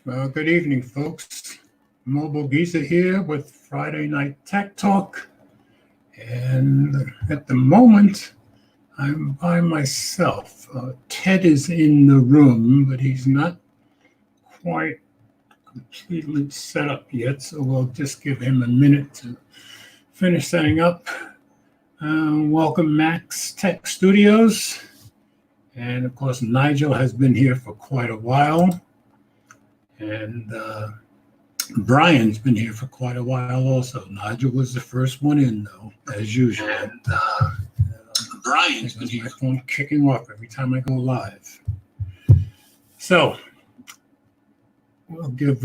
Well, good evening, folks. Mobile Geezer here with Friday Night Tech Talk. And at the moment, I'm by myself. Ted is in the room, but he's not quite completely set up yet. So we'll just give him a minute to finish setting up. Welcome, Max Tech Studios. And of course, Nigel has been here for quite a while. And Brian's been here for quite a while also. Nigel was the first one in, though, as usual. And Brian's been here. My phone kicking off every time I go live. So we'll give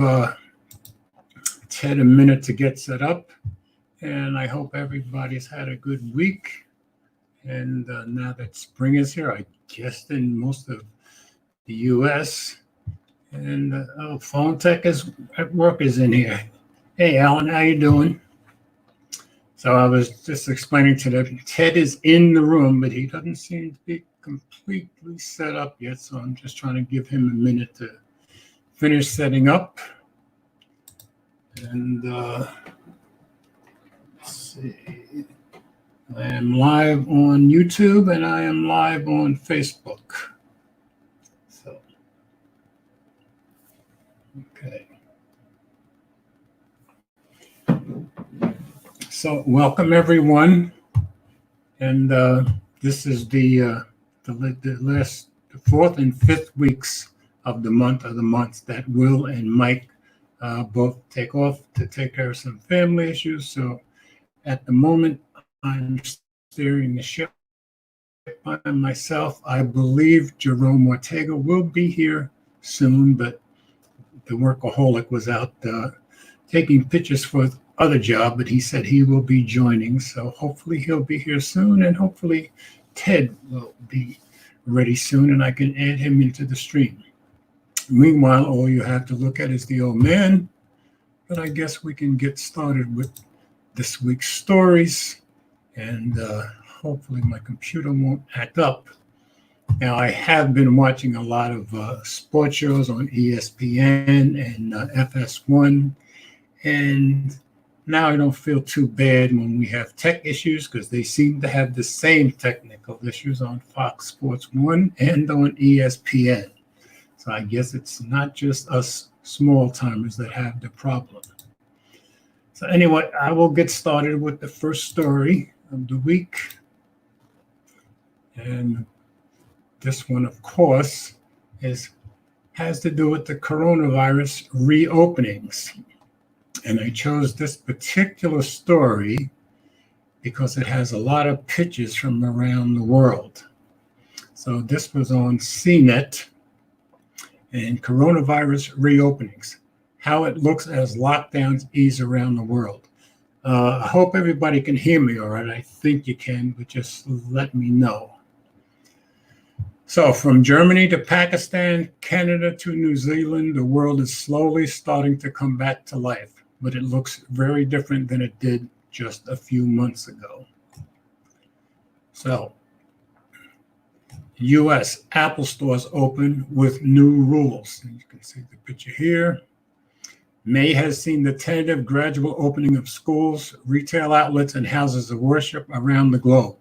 Ted a minute to get set up. And I hope everybody's had a good week. And now that spring is here, I guess in most of the U.S., and Phone Tech is at work is in here. Hey, Alan, how you doing? So I was just explaining to them, Ted is in the room, but he doesn't seem to be completely set up yet. So I'm just trying to give him a minute to finish setting up. And let's see. I am live on YouTube and I am live on Facebook. Okay. So welcome everyone, and this is the fourth and fifth weeks of the month that Will and Mike both take off to take care of some family issues. So at the moment, I'm steering the ship by myself. I believe Jerome Ortega will be here soon, but the workaholic was out taking pictures for his other job, but he said he will be joining. So hopefully he'll be here soon, and hopefully Ted will be ready soon, and I can add him into the stream. Meanwhile, all you have to look at is the old man, but I guess we can get started with this week's stories, and hopefully my computer won't act up. Now, I have been watching a lot of sports shows on ESPN and FS1, and now I don't feel too bad when we have tech issues because they seem to have the same technical issues on Fox Sports 1 and on ESPN. So I guess it's not just us small timers that have the problem. So anyway, I will get started with the first story of the week. And this one, of course, has to do with the coronavirus reopenings. And I chose this particular story because it has a lot of pictures from around the world. So this was on CNET, and coronavirus reopenings, how it looks as lockdowns ease around the world. I hope everybody can hear me all right. I think you can, but just let me know. So from Germany to Pakistan, Canada to New Zealand, the world is slowly starting to come back to life, but it looks very different than it did just a few months ago. So, U.S. Apple stores open with new rules. And you can see the picture here. May has seen the tentative gradual opening of schools, retail outlets, and houses of worship around the globe.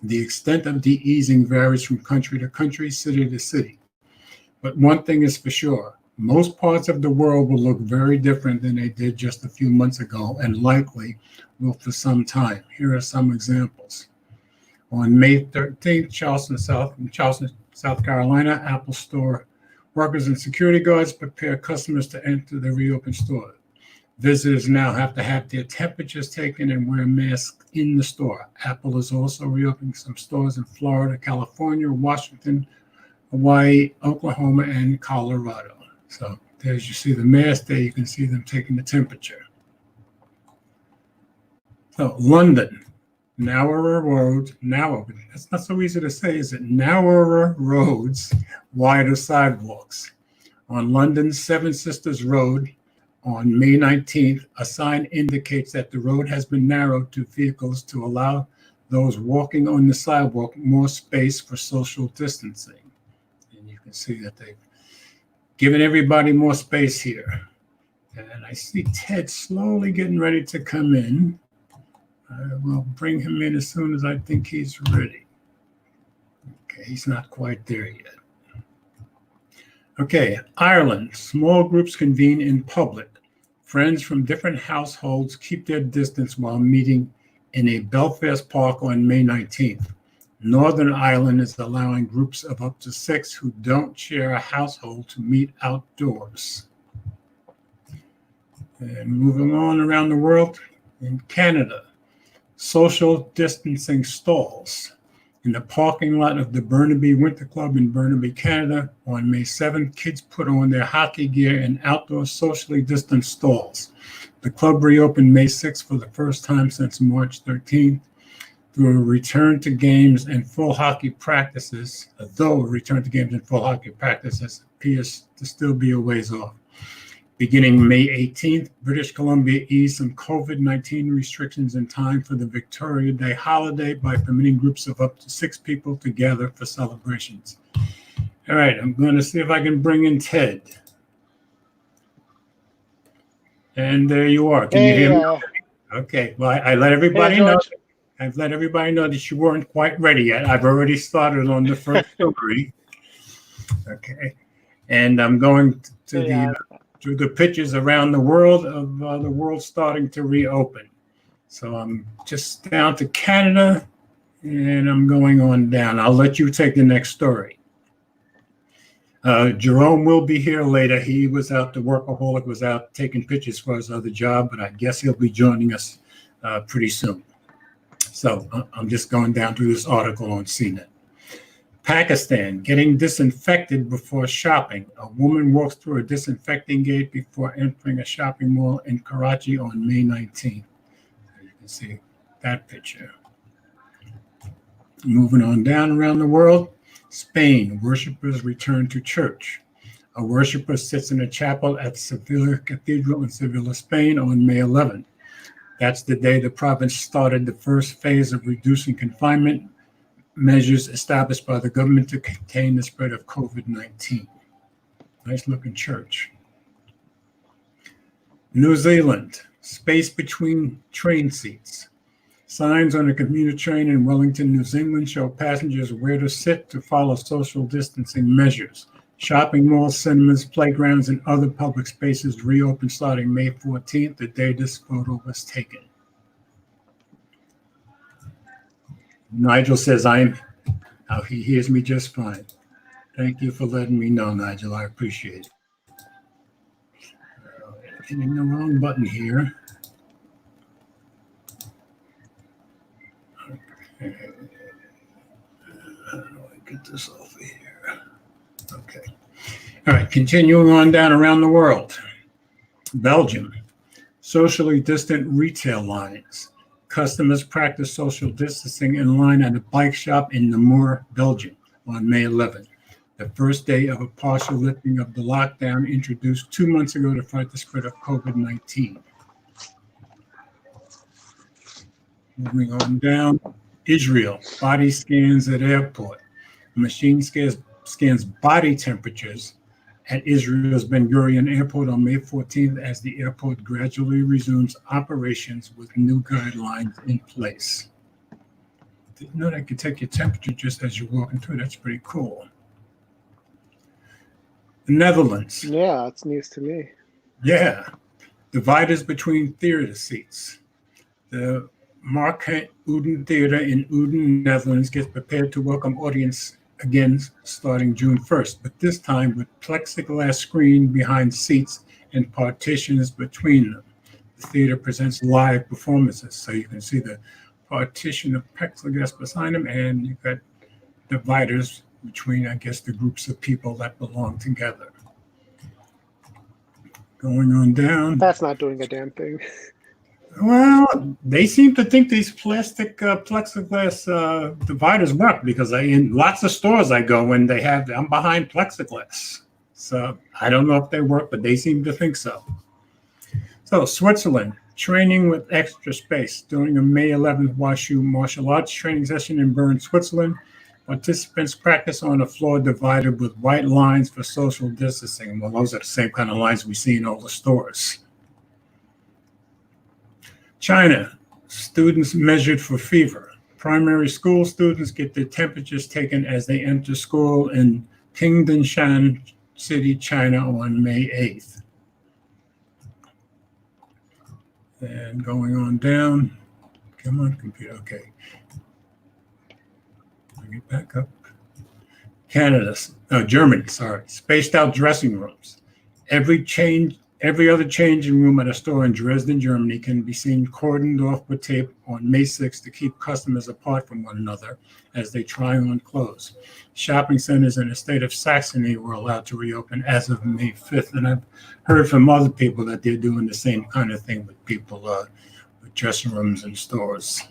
The extent of the easing varies from country to country, city to city. But one thing is for sure, most parts of the world will look very different than they did just a few months ago, and likely will for some time. Here are some examples. On May 13th, Charleston, South Carolina, Apple Store workers and security guards prepare customers to enter the reopened store. Visitors now have to have their temperatures taken and wear masks in the store. Apple is also reopening some stores in Florida, California, Washington, Hawaii, Oklahoma, and Colorado. So there's, you see the mask there, you can see them taking the temperature. So London, narrower roads, that's not so easy to say, is it? Narrower roads, wider sidewalks. On London's Seven Sisters Road, on May 19th, a sign indicates that the road has been narrowed to vehicles to allow those walking on the sidewalk more space for social distancing. And you can see that they've giving everybody more space here. And I see Ted slowly getting ready to come in. I will bring him in as soon as I think he's ready. Okay, he's not quite there yet. Okay, Ireland. Small groups convene in public. Friends from different households keep their distance while meeting in a Belfast park on May 19th. Northern Ireland is allowing groups of up to 6 who don't share a household to meet outdoors. And moving on around the world, in Canada, social distancing stalls. In the parking lot of the Burnaby Winter Club in Burnaby, Canada, on May 7th, kids put on their hockey gear in outdoor socially distanced stalls. The club reopened May 6th for the first time since March 13th. Through a return to games and full hockey practices, though a return to games and full hockey practices appears to still be a ways off. Beginning May 18th, British Columbia eased some COVID-19 restrictions in time for the Victoria Day holiday by permitting groups of up to 6 people to gather for celebrations. All right, I'm going to see if I can bring in Ted. And there you are. Can you hear me? Okay, well, I let everybody know. I've let everybody know that you weren't quite ready yet. I've already started on the first story. Okay, and I'm going to the pictures around the world of the world starting to reopen. So I'm just down to Canada, and I'm going on down. I'll let you take the next story. Jerome will be here later. He was out, the workaholic was out taking pictures for his other job, but I guess he'll be joining us pretty soon. So I'm just going down through this article on CNET. Pakistan, getting disinfected before shopping. A woman walks through a disinfecting gate before entering a shopping mall in Karachi on May 19th. You can see that picture. Moving on down around the world, Spain, worshipers return to church. A worshiper sits in a chapel at Sevilla Cathedral in Sevilla, Spain on May 11th. That's the day the province started the first phase of reducing confinement measures established by the government to contain the spread of COVID-19. Nice looking church. New Zealand, space between train seats. Signs on a commuter train in Wellington, New Zealand show passengers where to sit to follow social distancing measures. Shopping malls, cinemas, playgrounds, and other public spaces reopened starting May 14th, the day this photo was taken. Nigel says he hears me just fine. Thank you for letting me know, Nigel. I appreciate it. Hitting the wrong button here. Okay. How do I get this over here? Okay. All right, continuing on down around the world. Belgium, socially distant retail lines. Customers practice social distancing in line at a bike shop in Namur, Belgium on May 11th, the first day of a partial lifting of the lockdown introduced 2 months ago to fight the spread of COVID-19. Moving on down, Israel, body scans at airport. A machine scans body temperatures at Israel's Ben Gurion Airport on May 14th as the airport gradually resumes operations with new guidelines in place. Didn't know they could take your temperature just as you're walking through. That's pretty cool. The Netherlands. Yeah, it's news to me. Yeah. Dividers between theater seats. The Marquette Uden Theater in Uden, Netherlands gets prepared to welcome audience again starting June 1st, but this time with plexiglass screen behind seats and partitions between them. The theater presents live performances, so you can see the partition of plexiglass behind them, and you've got dividers between, I guess, the groups of people that belong together. Going on down. That's not doing a damn thing. Well, they seem to think these plastic plexiglass dividers work because in lots of stores I go in, I'm behind plexiglass. So I don't know if they work, but they seem to think so. So Switzerland, training with extra space. During a May 11th WashU martial arts training session in Bern, Switzerland, Participants practice on a floor divided with white lines for social distancing. Well, those are the same kind of lines we see in all the stores. China, students measured for fever. Primary school students get their temperatures taken as they enter school in Pingdingshan City, China on May 8th. And going on down, come on, computer, okay. Bring it back up. Germany, spaced out dressing rooms. Every other changing room at a store in Dresden, Germany can be seen cordoned off with tape on May 6th to keep customers apart from one another as they try on clothes. Shopping centers in the state of Saxony were allowed to reopen as of May 5th. And I've heard from other people that they're doing the same kind of thing with people with dressing rooms and stores.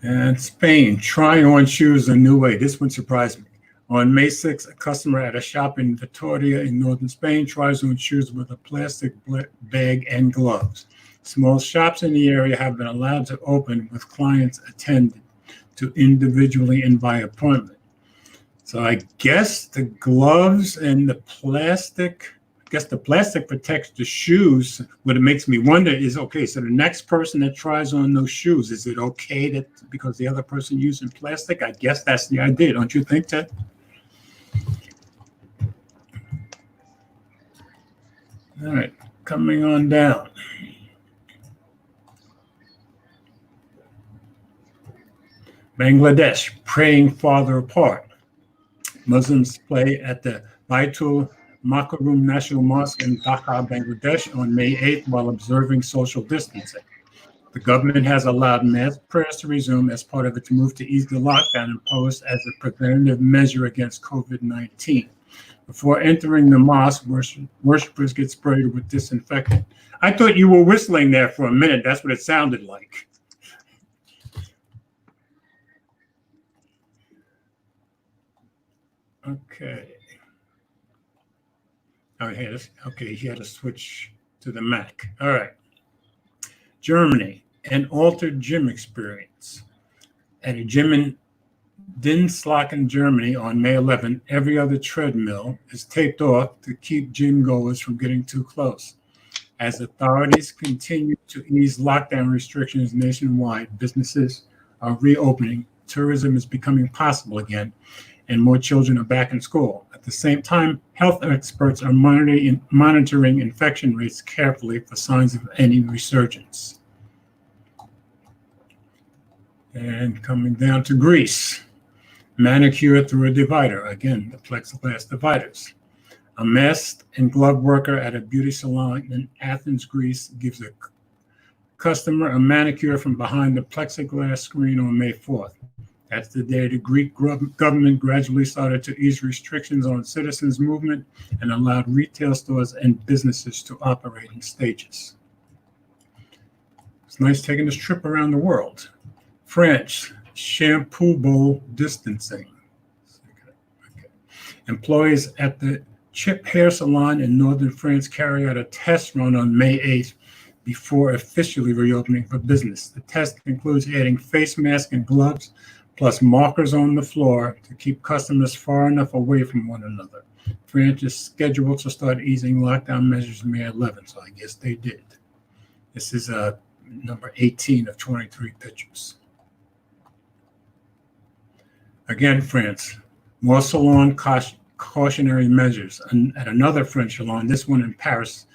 And Spain, trying on shoes a new way. This one surprised me. On May 6th, a customer at a shop in Vitoria in northern Spain tries on shoes with a plastic bag and gloves. Small shops in the area have been allowed to open with clients attended to individually and by appointment. So I guess the gloves and the plastic protects the shoes. What it makes me wonder is, okay, so the next person that tries on those shoes, is it okay that because the other person using plastic? I guess that's the idea, don't you think, Ted? All right, coming on down. Bangladesh, praying farther apart. Muslims pray at the Baitul Makarum National Mosque in Dhaka, Bangladesh on May 8th while observing social distancing. The government has allowed mass prayers to resume as part of its move to ease the lockdown imposed as a preventative measure against COVID-19. Before entering the mosque, worshipers get sprayed with disinfectant. I thought you were whistling there for a minute. That's what it sounded like. Okay. Oh, he had to switch to the Mac. All right. Germany, an altered gym experience. At a gym in Dinslaken, Germany on May 11th, every other treadmill is taped off to keep gym goers from getting too close. As authorities continue to ease lockdown restrictions nationwide, businesses are reopening, tourism is becoming possible again, and more children are back in school. At the same time, health experts are monitoring infection rates carefully for signs of any resurgence. And coming down to Greece, manicure through a divider. Again, the plexiglass dividers. A masked and gloved worker at a beauty salon in Athens, Greece, gives a customer a manicure from behind the plexiglass screen on May 4th. That's the day the Greek government gradually started to ease restrictions on citizens' movement and allowed retail stores and businesses to operate in stages. It's nice taking this trip around the world. France, shampoo bowl distancing. Okay. Employees at the Chip Hair Salon in northern France carry out a test run on May 8th before officially reopening for business. The test includes adding face masks and gloves, plus markers on the floor to keep customers far enough away from one another. France is scheduled to start easing lockdown measures May 11th, so I guess they did. This is number 18 of 23 pictures. Again, France, more salon cautionary measures. And at another French salon, this one in Paris,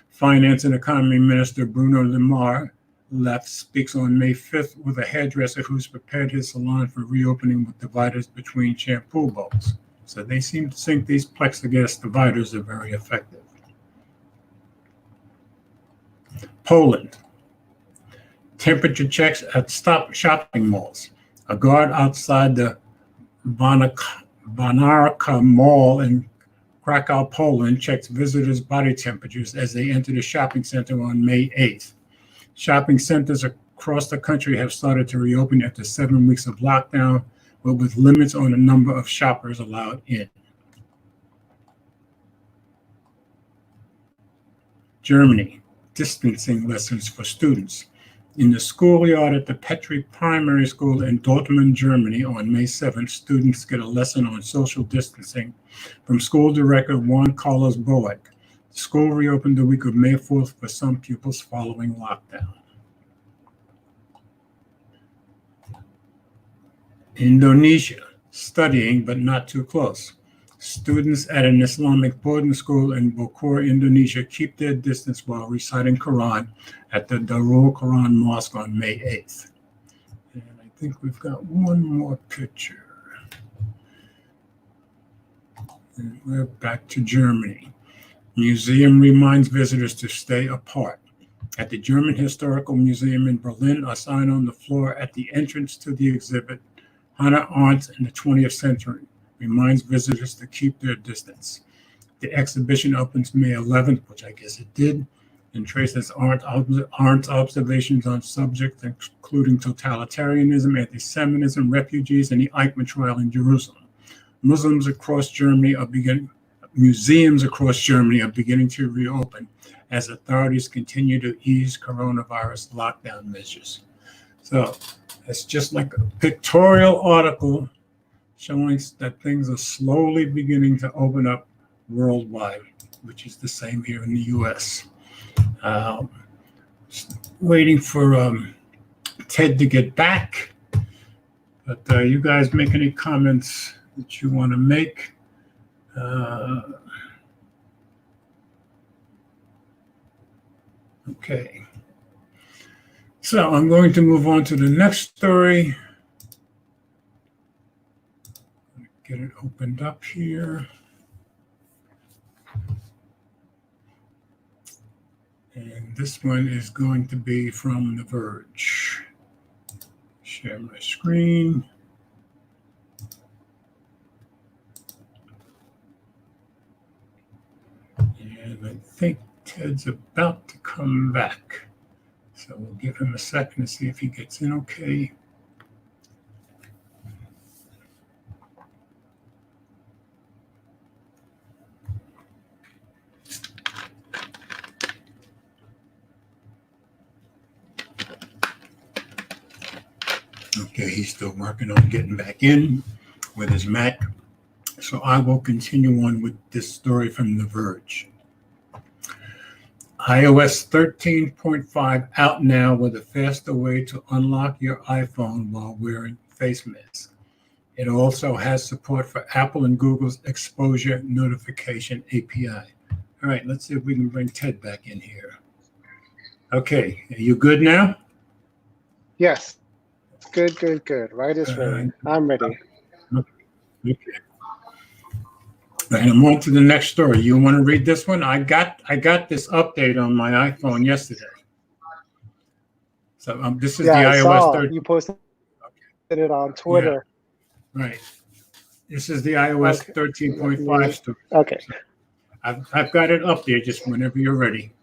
Finance and Economy Minister Bruno Le Maire left speaks on May 5th with a hairdresser who's prepared his salon for reopening with dividers between shampoo bowls. So they seem to think these plexiglass dividers are very effective. Poland, temperature checks at shopping malls. A guard outside the Bonarka Mall in Krakow, Poland, checks visitors' body temperatures as they enter the shopping center on May 8th. Shopping centers across the country have started to reopen after 7 weeks of lockdown, but with limits on the number of shoppers allowed in. Germany, distancing lessons for students. In the schoolyard at the Petri Primary School in Dortmund, Germany on May 7th, students get a lesson on social distancing from school director Juan Carlos Boeck. The school reopened the week of May 4th for some pupils following lockdown. Indonesia, studying but not too close. Students at an Islamic boarding school in Bogor, Indonesia keep their distance while reciting Quran at the Darul Quran Mosque on May 8th. And I think we've got one more picture. And we're back to Germany. Museum reminds visitors to stay apart. At the German Historical Museum in Berlin, a sign on the floor at the entrance to the exhibit, Hannah Arendt in the 20th Century, reminds visitors to keep their distance. The exhibition opens May 11th, which I guess it did, and traces Arndt's observations on subjects including totalitarianism, anti-Semitism, refugees, and the Eichmann trial in Jerusalem. Museums across Germany are beginning to reopen as authorities continue to ease coronavirus lockdown measures. So it's just like a pictorial article showing that things are slowly beginning to open up worldwide, which is the same here in the U.S. Waiting for Ted to get back, but you guys make any comments that you want to make? Okay. So I'm going to move on to the next story. Get it opened up here. And this one is going to be from The Verge. Share my screen. And I think Ted's about to come back. So we'll give him a second to see if he gets in okay. Okay, he's still working on getting back in with his Mac. So I will continue on with this story from The Verge. iOS 13.5 out now with a faster way to unlock your iPhone while wearing face masks. It also has support for Apple and Google's exposure notification API. All right, let's see if we can bring Ted back in here. Okay, are you good now? Yes. Good. Right is ready. I'm ready. Okay. And I'm on to the next story. You want to read this one? I got this update on my iPhone yesterday. So this is the iOS 13. You posted it on Twitter. Yeah, right. This is the iOS 13.5 story. Okay. So I've got it up there just whenever you're ready.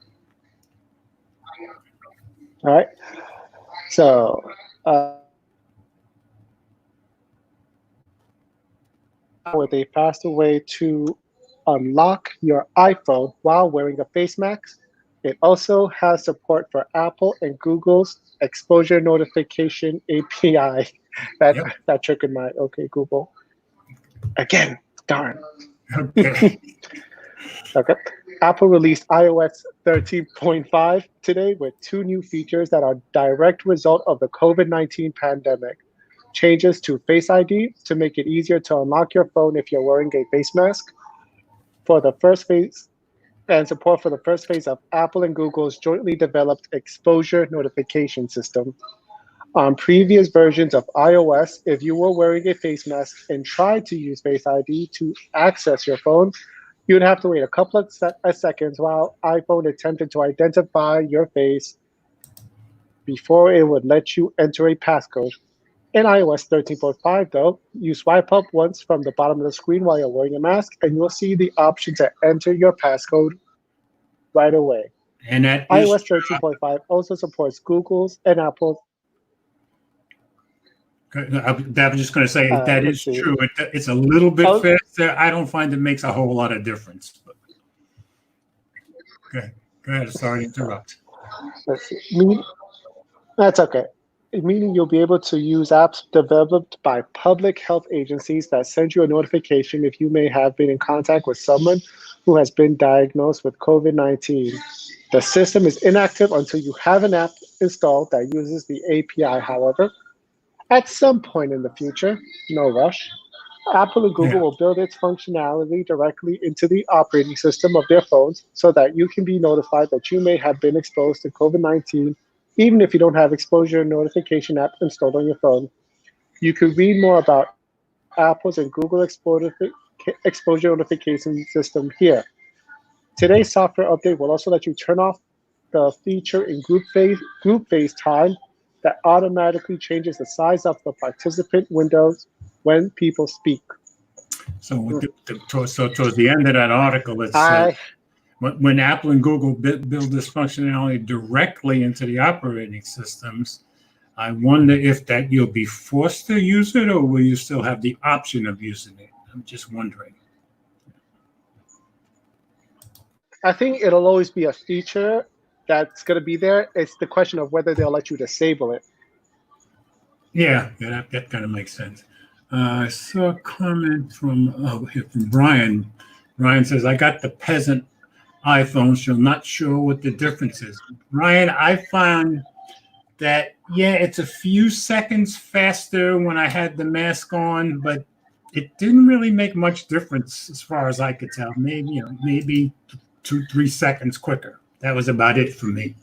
All right. So with a faster way to unlock your iPhone while wearing a face mask. It also has support for Apple and Google's exposure notification API. That triggered my okay, Google. Again, darn. Okay. Okay. Apple released iOS 13.5 today with 2 new features that are a direct result of the COVID-19 pandemic. Changes to Face ID to make it easier to unlock your phone if you're wearing a face mask. For the first phase, and support for the first phase of Apple and Google's jointly developed exposure notification system. On previous versions of iOS, if you were wearing a face mask and tried to use Face ID to access your phone, you'd have to wait a couple of seconds while iPhone attempted to identify your face before it would let you enter a passcode. In iOS 13.5, though, you swipe up once from the bottom of the screen while you're wearing a mask, and you'll see the option to enter your passcode right away. And that iOS 13.5 also supports Google's and Apple's. I was just going to say that is see. true. It's a little bit faster. I don't find it makes a whole lot of difference. But okay, go ahead. Sorry to interrupt. Let's see. That's okay. Meaning you'll be able to use apps developed by public health agencies that send you a notification if you may have been in contact with someone who has been diagnosed with COVID-19. The system is inactive until you have an app installed that uses the API, however. At some point in the future, no rush, Apple and Google Yeah. will build its functionality directly into the operating system of their phones so that you can be notified that you may have been exposed to COVID-19, even if you don't have exposure notification app installed on your phone. You can read more about Apple's and Google exposure notification system here. Today's software update will also let you turn off the feature in group FaceTime that automatically changes the size of the participant windows when people speak. So, towards the end of that article, it said when Apple and Google build this functionality directly into the operating systems, I wonder if that you'll be forced to use it, or will you still have the option of using it? I'm just wondering. I think it'll always be a feature that's going to be there. It's the question of whether they'll let you disable it. Yeah, that kind of makes sense. I saw a comment from Brian. Brian says, I got the peasant iPhone, so not sure what the difference is. Brian, I found that, yeah, it's a few seconds faster when I had the mask on, but it didn't really make much difference as far as I could tell. Maybe 2-3 seconds quicker. That was about it for me.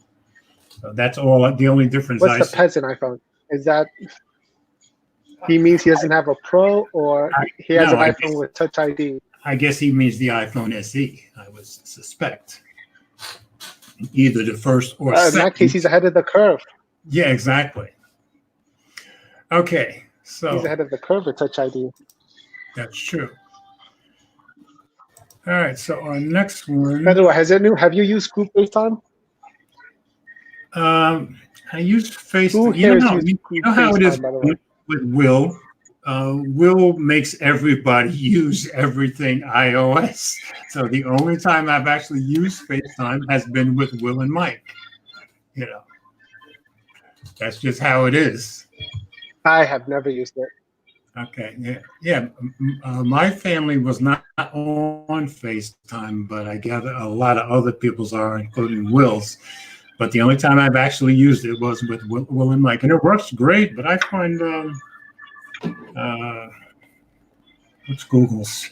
So that's all. The only difference. What's the peasant iPhone? Is that he means he doesn't have a Pro, or he has an iPhone with Touch ID? I guess he means the iPhone SE. I would suspect either the first or second. In that case, he's ahead of the curve. Yeah, exactly. Okay, so he's ahead of the curve with Touch ID. That's true. All right, so our next one. By the way, have you used Group FaceTime? I use FaceTime. You know how it is with Will. Will makes everybody use everything iOS. So the only time I've actually used FaceTime has been with Will and Mike. That's just how it is. I have never used it. Okay, yeah. My family was not on FaceTime, but I gather a lot of other people's are, including Will's. But the only time I've actually used it was with Will and Mike, and it works great. But I find what's Google's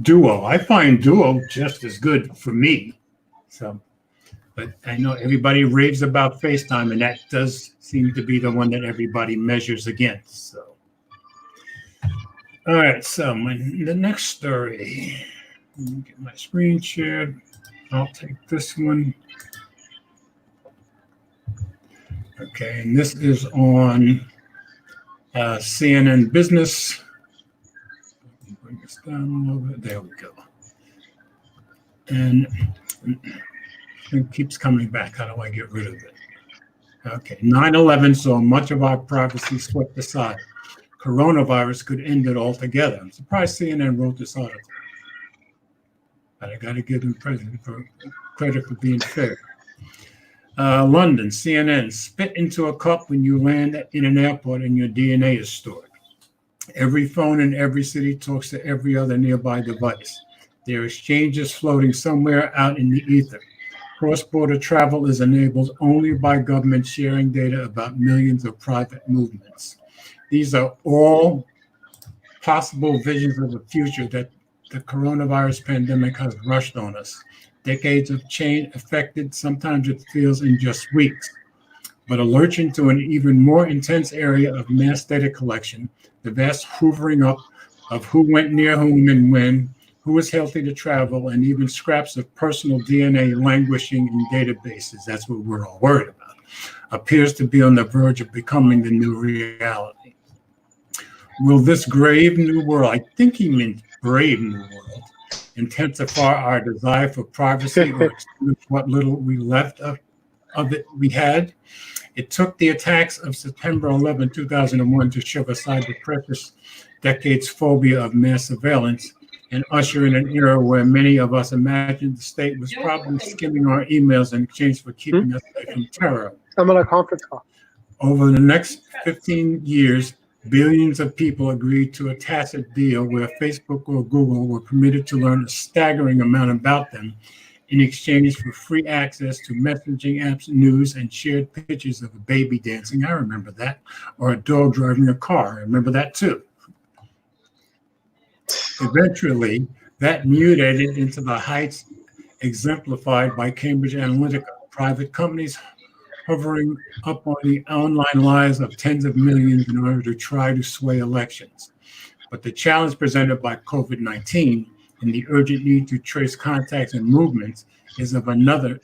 Duo? I find Duo just as good for me. So, but I know everybody raves about FaceTime, and that does seem to be the one that everybody measures against. So, all right. So the next story. Let me get my screen shared. I'll take this one. Okay, and this is on CNN Business. Bring this down a little bit. There we go. And it keeps coming back. How do I get rid of it? Okay, 9/11 saw much of our privacy swept aside. Coronavirus could end it altogether. I'm surprised CNN wrote this article. But I got to give them credit for being fair. London, CNN, spit into a cup when you land in an airport and your DNA is stored. Every phone in every city talks to every other nearby device. There are exchanges floating somewhere out in the ether. Cross-border travel is enabled only by government sharing data about millions of private movements. These are all possible visions of the future that the coronavirus pandemic has rushed on us. Decades of change affected, sometimes it feels in just weeks, but alerts into an even more intense area of mass data collection, the vast hoovering up of who went near whom and when, who is healthy to travel, and even scraps of personal DNA languishing in databases, that's what we're all worried about, appears to be on the verge of becoming the new reality. Will this grave new world, I think he meant brave new world, intensify our desire for privacy or extinguish what little we left of it we had? It took the attacks of September 11, 2001 to shove aside the precious decades phobia of mass surveillance and usher in an era where many of us imagined the state was probably skimming our emails in exchange for keeping us safe from terror. I'm on a conference call. Over the next 15 years, billions of people agreed to a tacit deal where Facebook or Google were permitted to learn a staggering amount about them in exchange for free access to messaging apps, news, and shared pictures of a baby dancing. I remember that. Or a dog driving a car. I remember that too. Eventually, that mutated into the heights exemplified by Cambridge Analytica, private companies hovering up on the online lives of tens of millions in order to try to sway elections. But the challenge presented by COVID-19 and the urgent need to trace contacts and movements is of another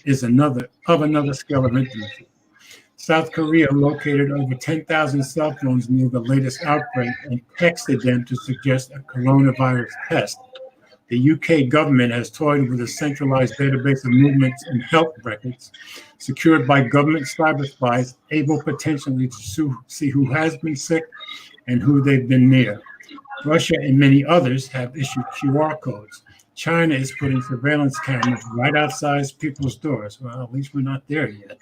scale of intimacy. South Korea located over 10,000 cell phones near the latest outbreak and texted them to suggest a coronavirus test. The UK government has toyed with a centralized database of movements and health records secured by government cyber spies able potentially to see who has been sick and who they've been near. Russia and many others have issued QR codes. China is putting surveillance cameras right outside people's doors. Well, at least we're not there yet.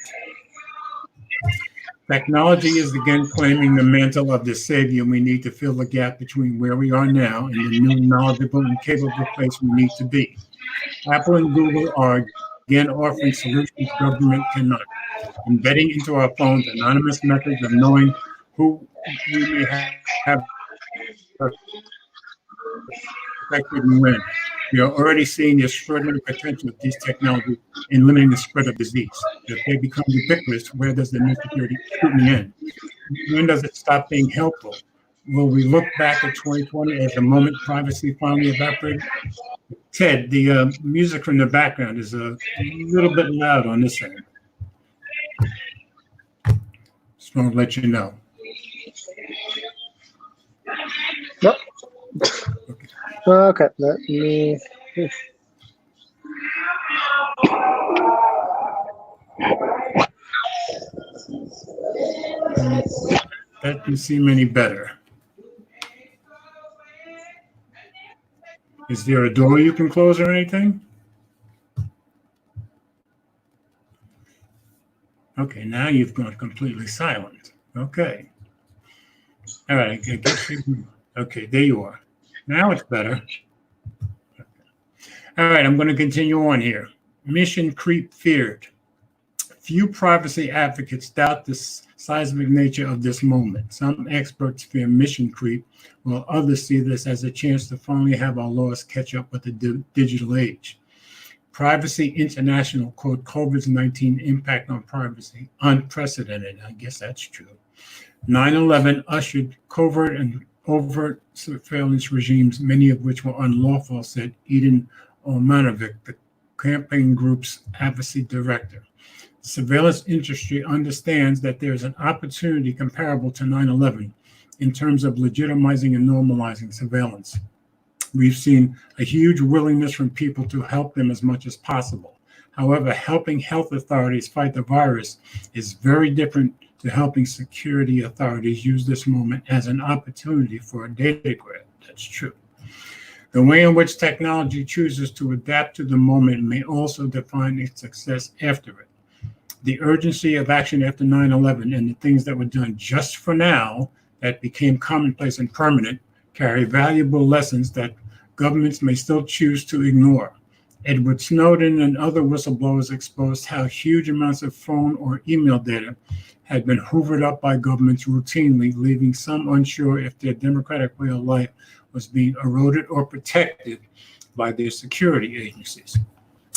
Technology is again claiming the mantle of the savior. We need to fill the gap between where we are now and the new knowledgeable and capable place we need to be. Apple and Google are again offering solutions government cannot, embedding into our phones anonymous methods of knowing who we may have affected and when. We are already seeing the extraordinary potential of these technologies in limiting the spread of disease. If they become ubiquitous, where does the new security scrutiny end? When does it stop being helpful? Will we look back at 2020 as the moment privacy finally evaporated? Ted, the music from the background is a little bit loud on this end. Just want to let you know. Nope. Okay, let me. That can seem any better. Is there a door you can close or anything? Okay, now you've gone completely silent. Okay. All right, I guess you, okay, there you are. Now it's better. All right, I'm going to continue on here. Mission creep feared. Few privacy advocates doubt the seismic nature of this moment. Some experts fear mission creep, while others see this as a chance to finally have our laws catch up with the digital age. Privacy International quote COVID-19 impact on privacy, unprecedented. I guess that's true. 9/11 ushered covert and overt surveillance regimes, many of which were unlawful, said Eden Omanovic, the campaign group's advocacy director. The surveillance industry understands that there is an opportunity comparable to 9/11 in terms of legitimizing and normalizing surveillance. We've seen a huge willingness from people to help them as much as possible. However, helping health authorities fight the virus is very different to helping security authorities use this moment as an opportunity for a data grab. That's true. The way in which technology chooses to adapt to the moment may also define its success after it. The urgency of action after 9/11 and the things that were done just for now that became commonplace and permanent carry valuable lessons that governments may still choose to ignore. Edward Snowden and other whistleblowers exposed how huge amounts of phone or email data had been hoovered up by governments routinely, leaving some unsure if their democratic way of life was being eroded or protected by their security agencies.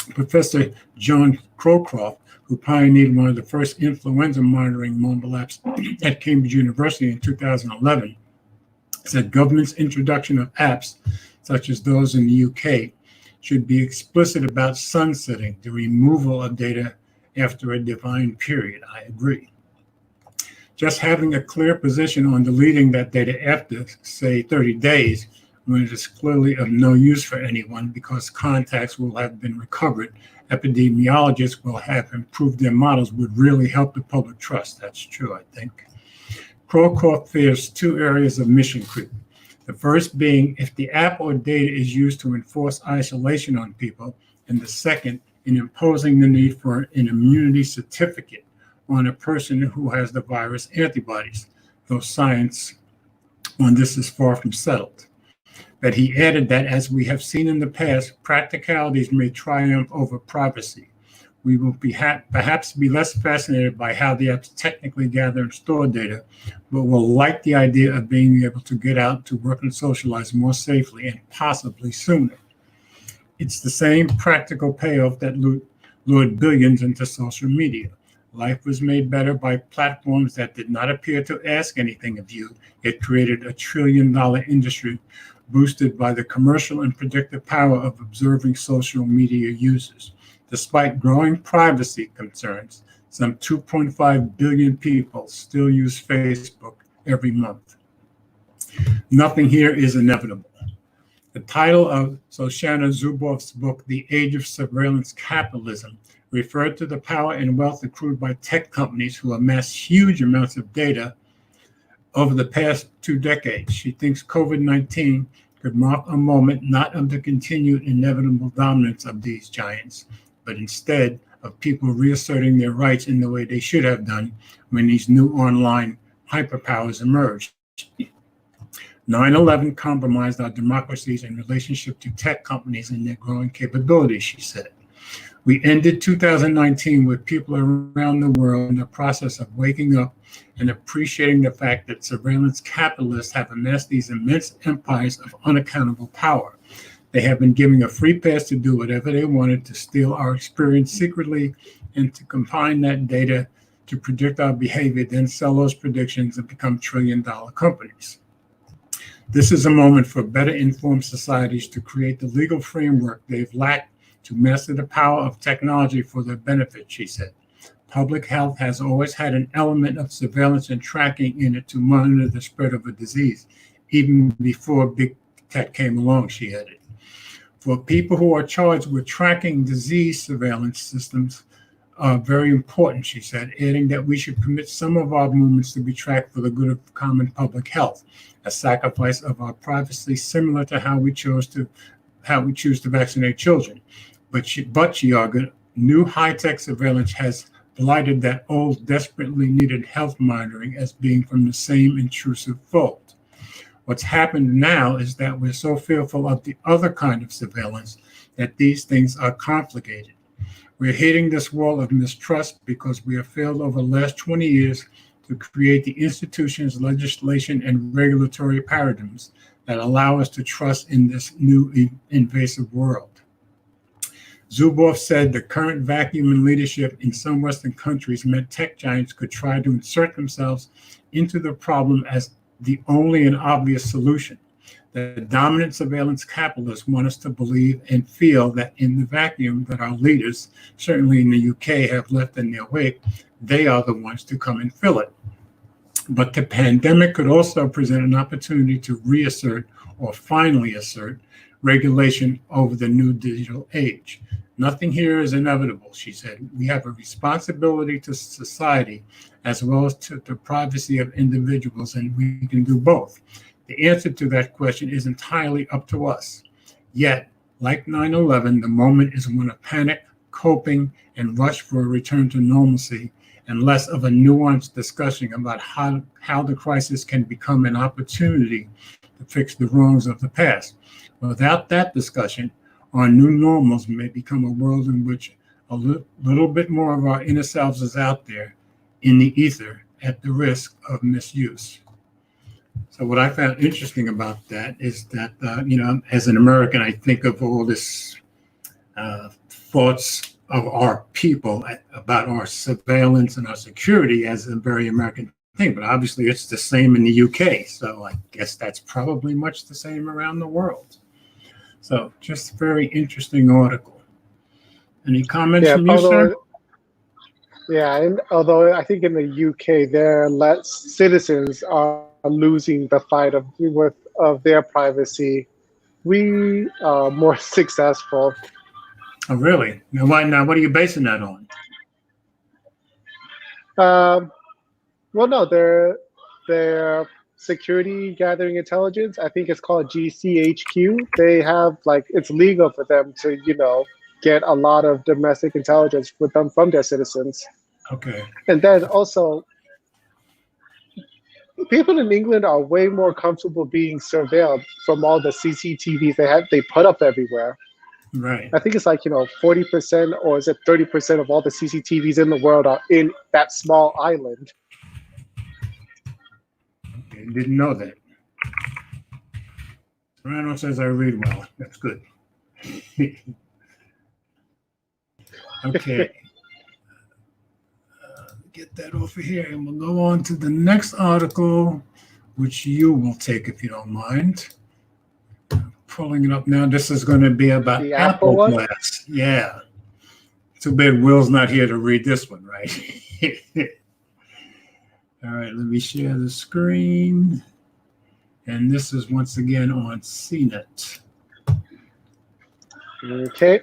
Professor John Crowcroft, who pioneered one of the first influenza monitoring mobile apps at Cambridge University in 2011, said government's introduction of apps, such as those in the UK, should be explicit about sunsetting, the removal of data after a defined period. I agree. Just having a clear position on deleting that data after, say, 30 days, when it is clearly of no use for anyone because contacts will have been recovered, epidemiologists will have improved their models, would really help the public trust. That's true, I think. Crowcroft fears two areas of mission creep. The first being if the app or data is used to enforce isolation on people, and the second in imposing the need for an immunity certificate on a person who has the virus antibodies, though science on this is far from settled. But he added that, as we have seen in the past, practicalities may triumph over privacy. We will perhaps be less fascinated by how the apps technically gather and store data, but will like the idea of being able to get out to work and socialize more safely and possibly sooner. It's the same practical payoff that lured billions into social media. Life was made better by platforms that did not appear to ask anything of you. It created a $1 trillion industry boosted by the commercial and predictive power of observing social media users. Despite growing privacy concerns, some 2.5 billion people still use Facebook every month. Nothing here is inevitable. The title of Shoshana Zuboff's book, The Age of Surveillance Capitalism, referred to the power and wealth accrued by tech companies who amass huge amounts of data over the past 2 decades. She thinks COVID-19 could mark a moment not of the continued inevitable dominance of these giants, but instead of people reasserting their rights in the way they should have done when these new online hyperpowers emerged. 9/11 compromised our democracies in relationship to tech companies and their growing capabilities, she said. We ended 2019 with people around the world in the process of waking up and appreciating the fact that surveillance capitalists have amassed these immense empires of unaccountable power. They have been given a free pass to do whatever they wanted to steal our experience secretly and to combine that data to predict our behavior, then sell those predictions and become trillion-dollar companies. This is a moment for better informed societies to create the legal framework they've lacked to master the power of technology for their benefit, she said. Public health has always had an element of surveillance and tracking in it to monitor the spread of a disease, even before big tech came along, she added. For people who are charged with tracking disease surveillance systems are very important, she said, adding that we should permit some of our movements to be tracked for the good of common public health, a sacrifice of our privacy similar to how we choose to vaccinate children. But she argued, new high-tech surveillance has blighted that old, desperately needed health monitoring as being from the same intrusive fold. What's happened now is that we're so fearful of the other kind of surveillance that these things are complicated. We're hitting this wall of mistrust because we have failed over the last 20 years to create the institutions, legislation, and regulatory paradigms that allow us to trust in this new invasive world. Zuboff said the current vacuum in leadership in some Western countries meant tech giants could try to insert themselves into the problem as the only and obvious solution. The dominant surveillance capitalists want us to believe and feel that in the vacuum that our leaders, certainly in the UK, have left in their wake, they are the ones to come and fill it. But the pandemic could also present an opportunity to reassert or finally assert regulation over the new digital age. Nothing here is inevitable, she said. We have a responsibility to society as well as to the privacy of individuals, and we can do both. The answer to that question is entirely up to us. Yet, like 9/11, the moment is one of panic, coping, and rush for a return to normalcy, and less of a nuanced discussion about how the crisis can become an opportunity to fix the wrongs of the past. Without that discussion, our new normals may become a world in which a little bit more of our inner selves is out there in the ether at the risk of misuse. So what I found interesting about that is that, as an American, I think of all this thoughts of our people about our surveillance and our security as a very American thing, but obviously it's the same in the UK. So I guess that's probably much the same around the world. So just a very interesting article. Any comments from you, sir? Yeah, and although I think in the UK, their citizens are losing the fight of their privacy, we are more successful. Oh, really? Now, what are you basing that on? Well, no, their Security Gathering Intelligence. I think it's called GCHQ. They have like it's legal for them to, get a lot of domestic intelligence with them from their citizens. Okay. And then also, people in England are way more comfortable being surveilled from all the CCTVs they put up everywhere. Right. I think it's like 40% or is it 30% of all the CCTVs in the world are in that small island. Okay, didn't know that. Rhino says I read well. That's good. Okay. Get that over here, and we'll go on to the next article, which you will take if you don't mind. Pulling it up now. This is going to be about The Apple one? Glass. Yeah. Too bad Will's not here to read this one, right? All right, let me share the screen. And this is once again on CNET. Okay.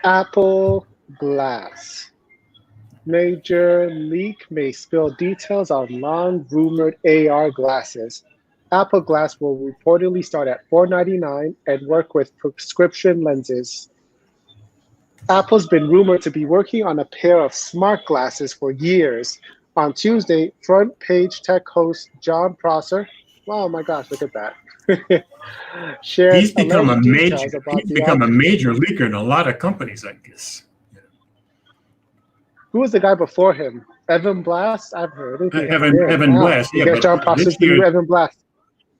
Apple Glass. Major leak may spill details on long-rumored AR glasses. Apple Glass will reportedly start at $499 and work with prescription lenses. Apple's been rumored to be working on a pair of smart glasses for years. On Tuesday, front page tech host John Prosser, oh my gosh, look at that, shared He's become a major leaker in a lot of companies, I guess. Who was the guy before him? Evan Blast? I've heard. Evan Blast. Yeah, but John Prosser's the new Evan Blast.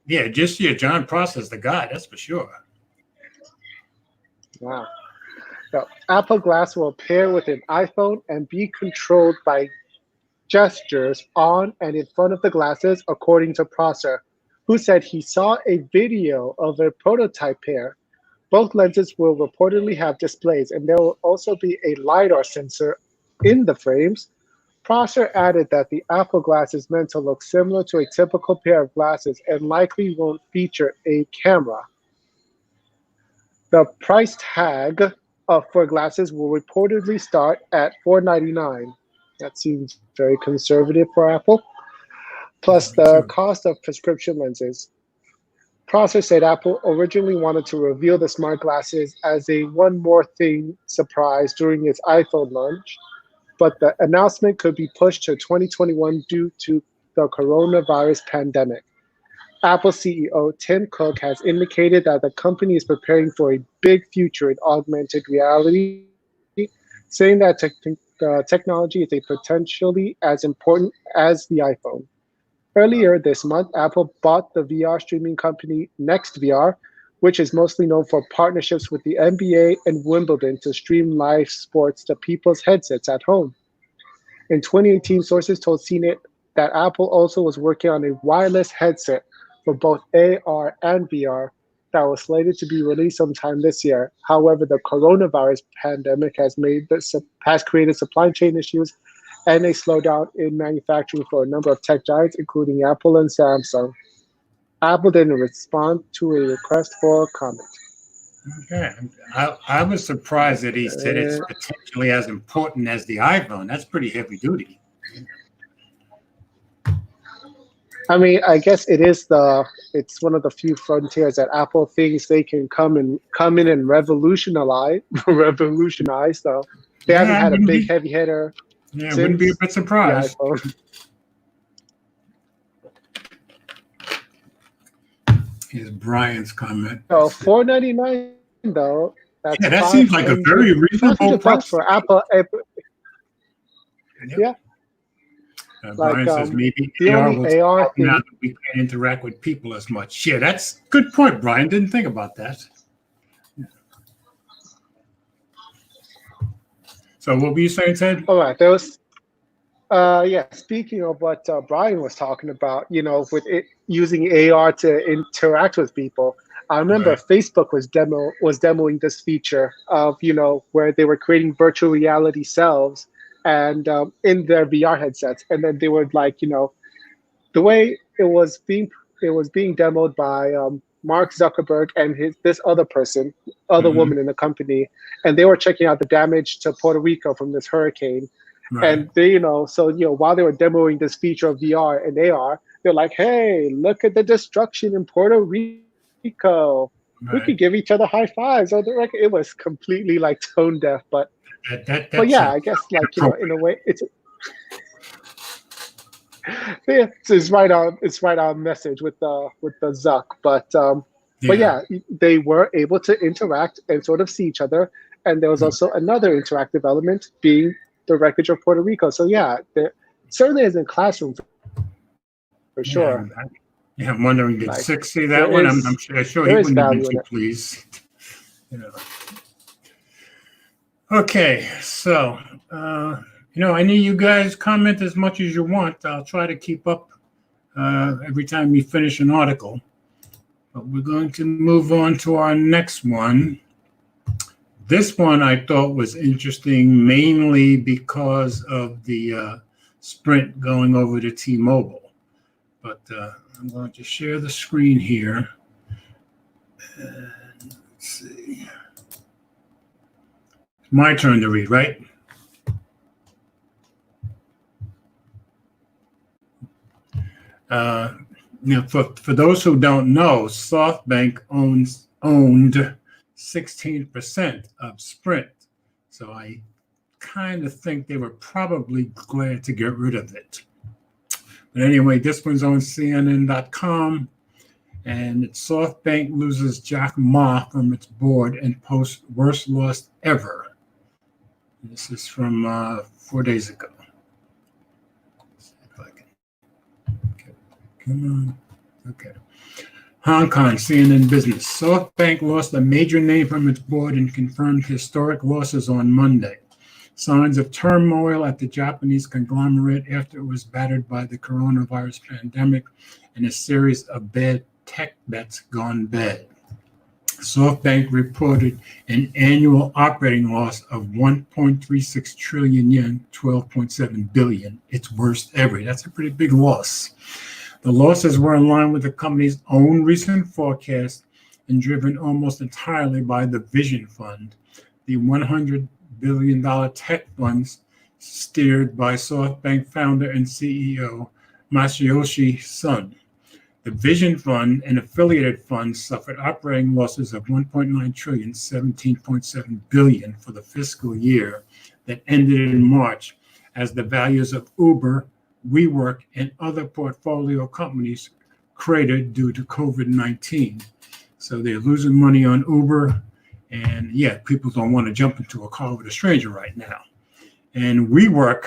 Yeah, just John Prosser's the guy, that's for sure. Wow. So, Apple Glass will pair with an iPhone and be controlled by gestures on and in front of the glasses, according to Prosser, who said he saw a video of a prototype pair. Both lenses will reportedly have displays, and there will also be a LiDAR sensor in the frames. Prosser added that the Apple Glass is meant to look similar to a typical pair of glasses and likely won't feature a camera. The price tag for glasses will reportedly start at $499. That seems very conservative for Apple. Plus the cost of prescription lenses. Prosser said Apple originally wanted to reveal the smart glasses as a one more thing surprise during its iPhone launch, but the announcement could be pushed to 2021 due to the coronavirus pandemic. Apple CEO Tim Cook has indicated that the company is preparing for a big future in augmented reality, saying that technology is potentially as important as the iPhone. Earlier this month, Apple bought the VR streaming company NextVR, which is mostly known for partnerships with the NBA and Wimbledon to stream live sports to people's headsets at home. In 2018, sources told CNET that Apple also was working on a wireless headset for both AR and VR that was slated to be released sometime this year. However, the coronavirus pandemic has created supply chain issues and a slowdown in manufacturing for a number of tech giants, including Apple and Samsung. Apple didn't respond to a request for comment. Okay, I was surprised that he said it's potentially as important as the iPhone. That's pretty heavy duty. I mean, I guess it's one of the few frontiers that Apple thinks they can come in and revolutionize. So they haven't had a big heavy hitter. Yeah, wouldn't be a bit surprised. Here's Brian's comment. So $499 though. That seems like a very reasonable price for Apple. Yeah. Brian says maybe AR will now that we can't interact with people as much. Yeah, that's a good point, Brian. Didn't think about that. So what were you saying, Ted? All right, there was, speaking of what Brian was talking about, with it using AR to interact with people. I remember Facebook was demoing this feature of, where they were creating virtual reality selves and in their VR headsets, and then they were like, the way it was being demoed by Mark Zuckerberg and this other woman in the company, and they were checking out the damage to Puerto Rico from this hurricane. Right. And they, while they were demoing this feature of VR and AR, they're like, hey, look at the destruction in Puerto Rico. We Right. could give each other high fives on the record. It was completely like tone deaf, but That's yeah, I guess like in a way, it's right on message with the Zuck, but yeah, they were able to interact and sort of see each other, and there was also another interactive element being the wreckage of Puerto Rico. So yeah, there certainly is in classroom for sure. Yeah, I'm wondering, did Like, Six see that one? I'm sure he there is wouldn't have been value in too it. pleased. Okay, so I need you guys comment as much as you want. I'll try to keep up every time we finish an article. But we're going to move on to our next one. This one I thought was interesting mainly because of the Sprint going over to T-Mobile. But I'm going to share the screen here. And let's see. It's my turn to read, right? For those who don't know, SoftBank owned 16% of Sprint. So I kind of think they were probably glad to get rid of it. But anyway, this one's on CNN.com, and SoftBank loses Jack Ma from its board and posts worst loss ever. This is from 4 days ago. Let's see if I can. Come on. Okay. Hong Kong, CNN Business. SoftBank lost a major name from its board and confirmed historic losses on Monday. Signs of turmoil at the Japanese conglomerate after it was battered by the coronavirus pandemic and a series of bad tech bets gone bad. SoftBank reported an annual operating loss of 1.36 trillion yen, 12.7 billion, its worst ever. That's a pretty big loss. The losses were in line with the company's own recent forecast and driven almost entirely by the Vision Fund, the $100 billion tech funds steered by SoftBank founder and CEO Masayoshi Son. The Vision Fund and affiliated funds suffered operating losses of 1.9 trillion, 17.7 billion for the fiscal year that ended in March, as the values of Uber, WeWork, and other portfolio companies cratered due to COVID-19. So they're losing money on Uber, and people don't want to jump into a car with a stranger right now. And WeWork,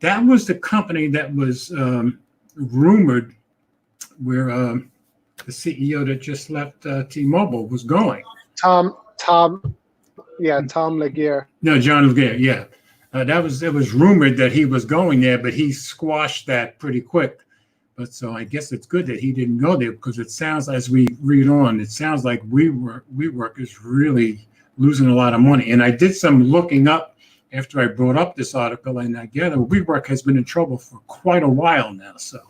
that was the company that was rumored where the CEO that just left T-Mobile was going. Tom Laguerre. No, John Laguerre, yeah. It was rumored that he was going there, but he squashed that pretty quick. But so I guess it's good that he didn't go there, because it sounds, as we read on, it sounds like WeWork is really losing a lot of money. And I did some looking up after I brought up this article, and I gather WeWork has been in trouble for quite a while now. So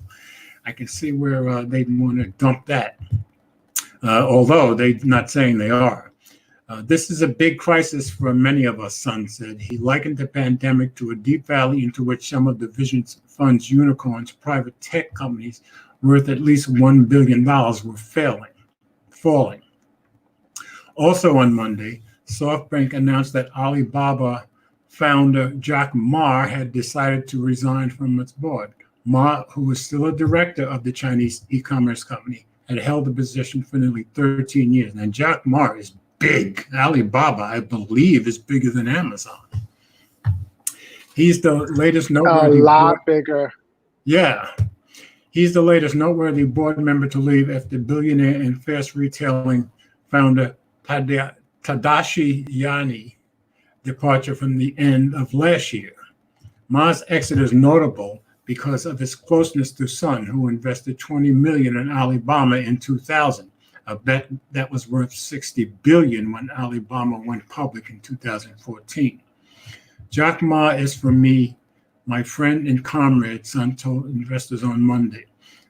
I can see where they want to dump that, although they're not saying they are. This is a big crisis for many of us, Son said. He likened the pandemic to a deep valley into which some of the Vision Fund's unicorns, private tech companies worth at least $1 billion, were falling. Also on Monday, SoftBank announced that Alibaba founder Jack Ma had decided to resign from its board. Ma, who was still a director of the Chinese e-commerce company, had held the position for nearly 13 years. And Jack Ma is big. Alibaba, I believe, is bigger than Amazon. He's the latest noteworthy. A lot bigger. Yeah. He's the latest noteworthy board member to leave after billionaire and fast retailing founder Tadashi Yanni departure from the end of last year. Ma's exit is notable because of his closeness to Son, who invested $20 million in Alibaba in 2000. A bet that was worth $60 billion when Alibaba went public in 2014. Jack Ma is, for me, my friend and comrade, Son told investors on Monday.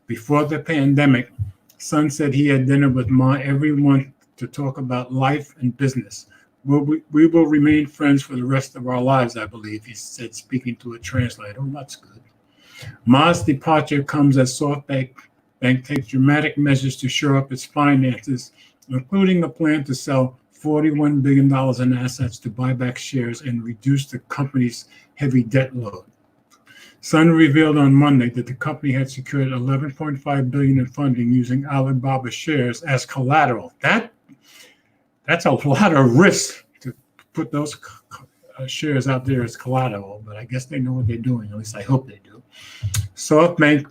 Before the pandemic, Son said he had dinner with Ma every month to talk about life and business. We will remain friends for the rest of our lives, I believe, he said, speaking to a translator. Oh, that's good. Ma's departure comes as SoftBank takes dramatic measures to shore up its finances, including a plan to sell $41 billion in assets to buy back shares and reduce the company's heavy debt load. Sun revealed on Monday that the company had secured $11.5 billion in funding using Alibaba shares as collateral. That's a lot of risk to put those shares out there as collateral, but I guess they know what they're doing. At least I hope they do. SoftBank's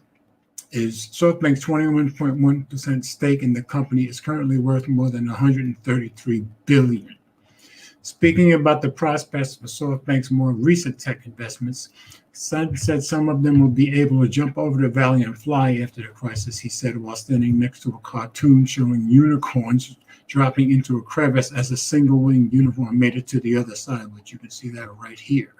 21.1% stake in the company is currently worth more than $133 billion. Speaking about the prospects for SoftBank's more recent tech investments, Sun said some of them will be able to jump over the valley and fly after the crisis, he said, while standing next to a cartoon showing unicorns dropping into a crevice as a single-winged unicorn made it to the other side, which you can see that right here.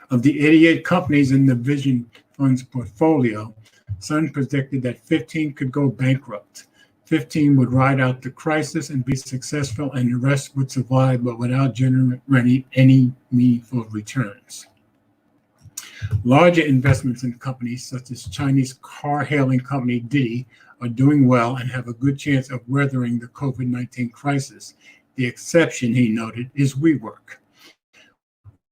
Of the 88 companies in the Vision Fund's portfolio, Sun predicted that 15 could go bankrupt. 15 would ride out the crisis and be successful, and the rest would survive, but without generating any meaningful returns. Larger investments in companies such as Chinese car-hailing company Didi are doing well and have a good chance of weathering the COVID-19 crisis. The exception, he noted, is WeWork.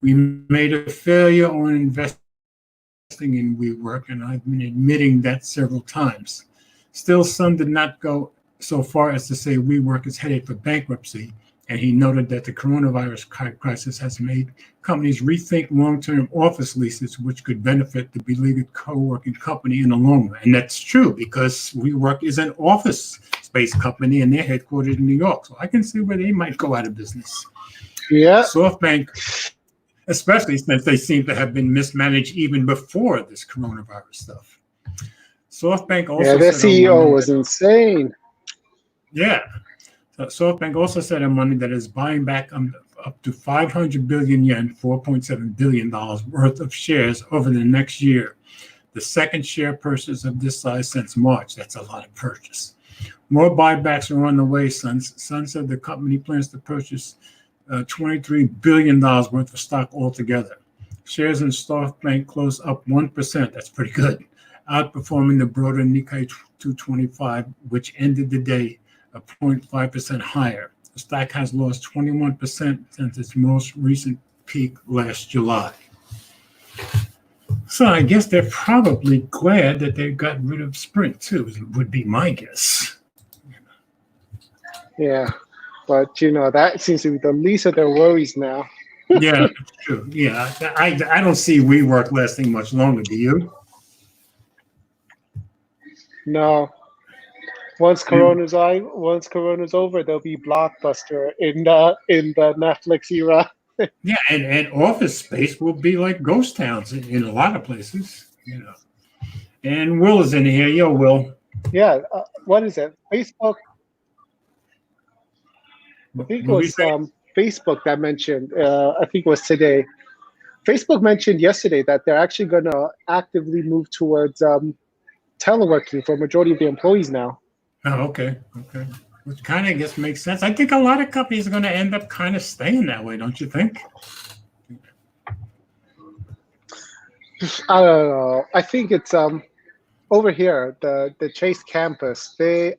We made a failure on investing in WeWork, and I've been admitting that several times. Still, Sun did not go so far as to say WeWork is headed for bankruptcy, and he noted that the coronavirus crisis has made companies rethink long-term office leases, which could benefit the beleaguered co-working company in the long run. And that's true because WeWork is an office space company and they're headquartered in New York. So I can see where they might go out of business. Yeah. SoftBank, especially since they seem to have been mismanaged even before this coronavirus stuff. SoftBank also their said CEO was insane. Yeah. So SoftBank also said on Monday that it's buying back up to 500 billion yen, $4.7 billion worth of shares over the next year. The second share purchase of this size since March. That's a lot of purchase. More buybacks are on the way, Sun said the company plans to purchase $23 billion worth of stock altogether. Shares in SoftBank closed up 1%. That's pretty good, outperforming the broader Nikkei 225, which ended the day 0.5% higher. The stock has lost 21% since its most recent peak last July. So I guess they're probably glad that they got rid of Sprint too, would be my guess. Yeah, but that seems to be the least of their worries now. Yeah, true. Yeah, I don't see WeWork lasting much longer. Do you? No. Once Corona's over, there'll be Blockbuster in the Netflix era. Yeah, and office space will be like ghost towns in a lot of places, And Will is in here. Yo, Will. Yeah, what is it? Facebook. I think it was Facebook that mentioned. I think it was today. Facebook mentioned yesterday that they're actually going to actively move towards teleworking for a majority of the employees now. Oh, okay. Which kind of, I guess, makes sense. I think a lot of companies are going to end up kind of staying that way, don't you think? I don't know. I think it's over here, the Chase campus. They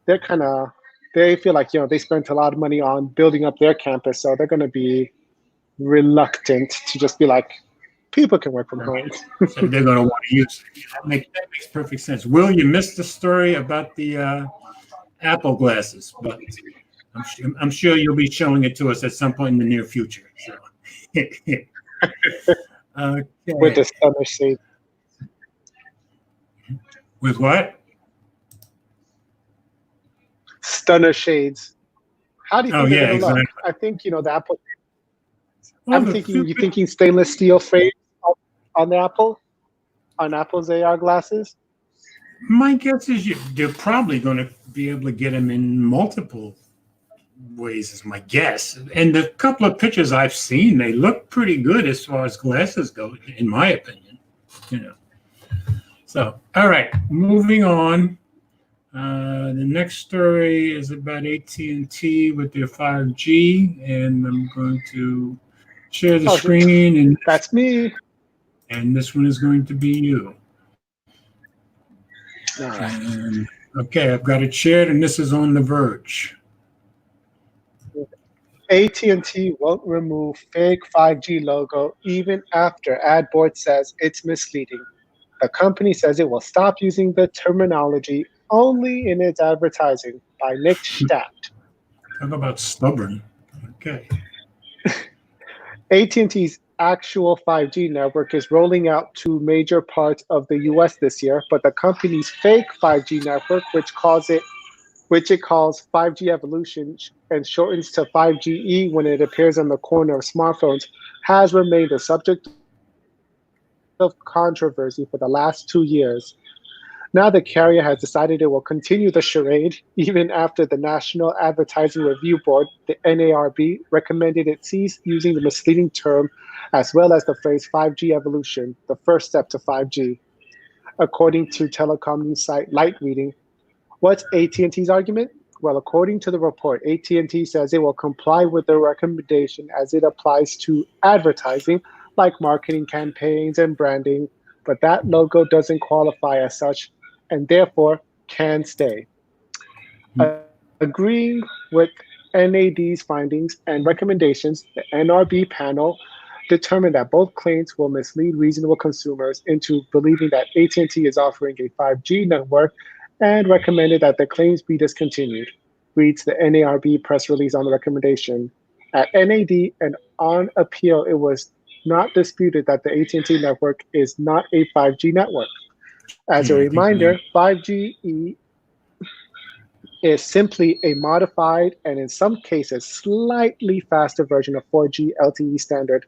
feel like they spent a lot of money on building up their campus, so they're going to be reluctant to just be like, people can work from home. So they're going to want to use it. That makes perfect sense. Will, you missed the story about the Apple glasses, but I'm sure you'll be showing it to us at some point in the near future. So. Okay. With the stunner shades. With what? Stunner shades. How do you think they're going to look? Exactly. I think the Apple. Well, you're thinking stainless steel frame on Apple's AR glasses? My guess is they're probably going to be able to get them in multiple ways, is my guess. And the couple of pictures I've seen, they look pretty good as far as glasses go, in my opinion. So, all right, moving on. The next story is about AT&T with their 5G, and I'm going to share the screen. And that's me. And this one is going to be you. All right. And, okay, I've got it shared, and this is on The Verge. AT&T won't remove fake 5G logo even after ad board says it's misleading. The company says it will stop using the terminology only in its advertising, by Nick Stadt. Talk about stubborn. Okay. AT&T's actual 5G network is rolling out to major parts of the US this year, but the company's fake 5G network, which it calls 5G Evolution and shortens to 5GE when it appears on the corner of smartphones, has remained a subject of controversy for the last 2 years. Now the carrier has decided it will continue the charade even after the National Advertising Review Board, the NARB, recommended it cease using the misleading term as well as the phrase 5G evolution, the first step to 5G. According to telecom news site Light Reading, what's AT&T's argument? Well, according to the report, AT&T says it will comply with the recommendation as it applies to advertising like marketing campaigns and branding, but that logo doesn't qualify as such and therefore can stay. Agreeing with NAD's findings and recommendations, the NRB panel determined that both claims will mislead reasonable consumers into believing that AT&T is offering a 5G network and recommended that the claims be discontinued, reads the NARB press release on the recommendation. At NAD and on appeal, it was not disputed that the AT&T network is not a 5G network. As a reminder, 5GE is simply a modified and in some cases slightly faster version of 4G LTE standard,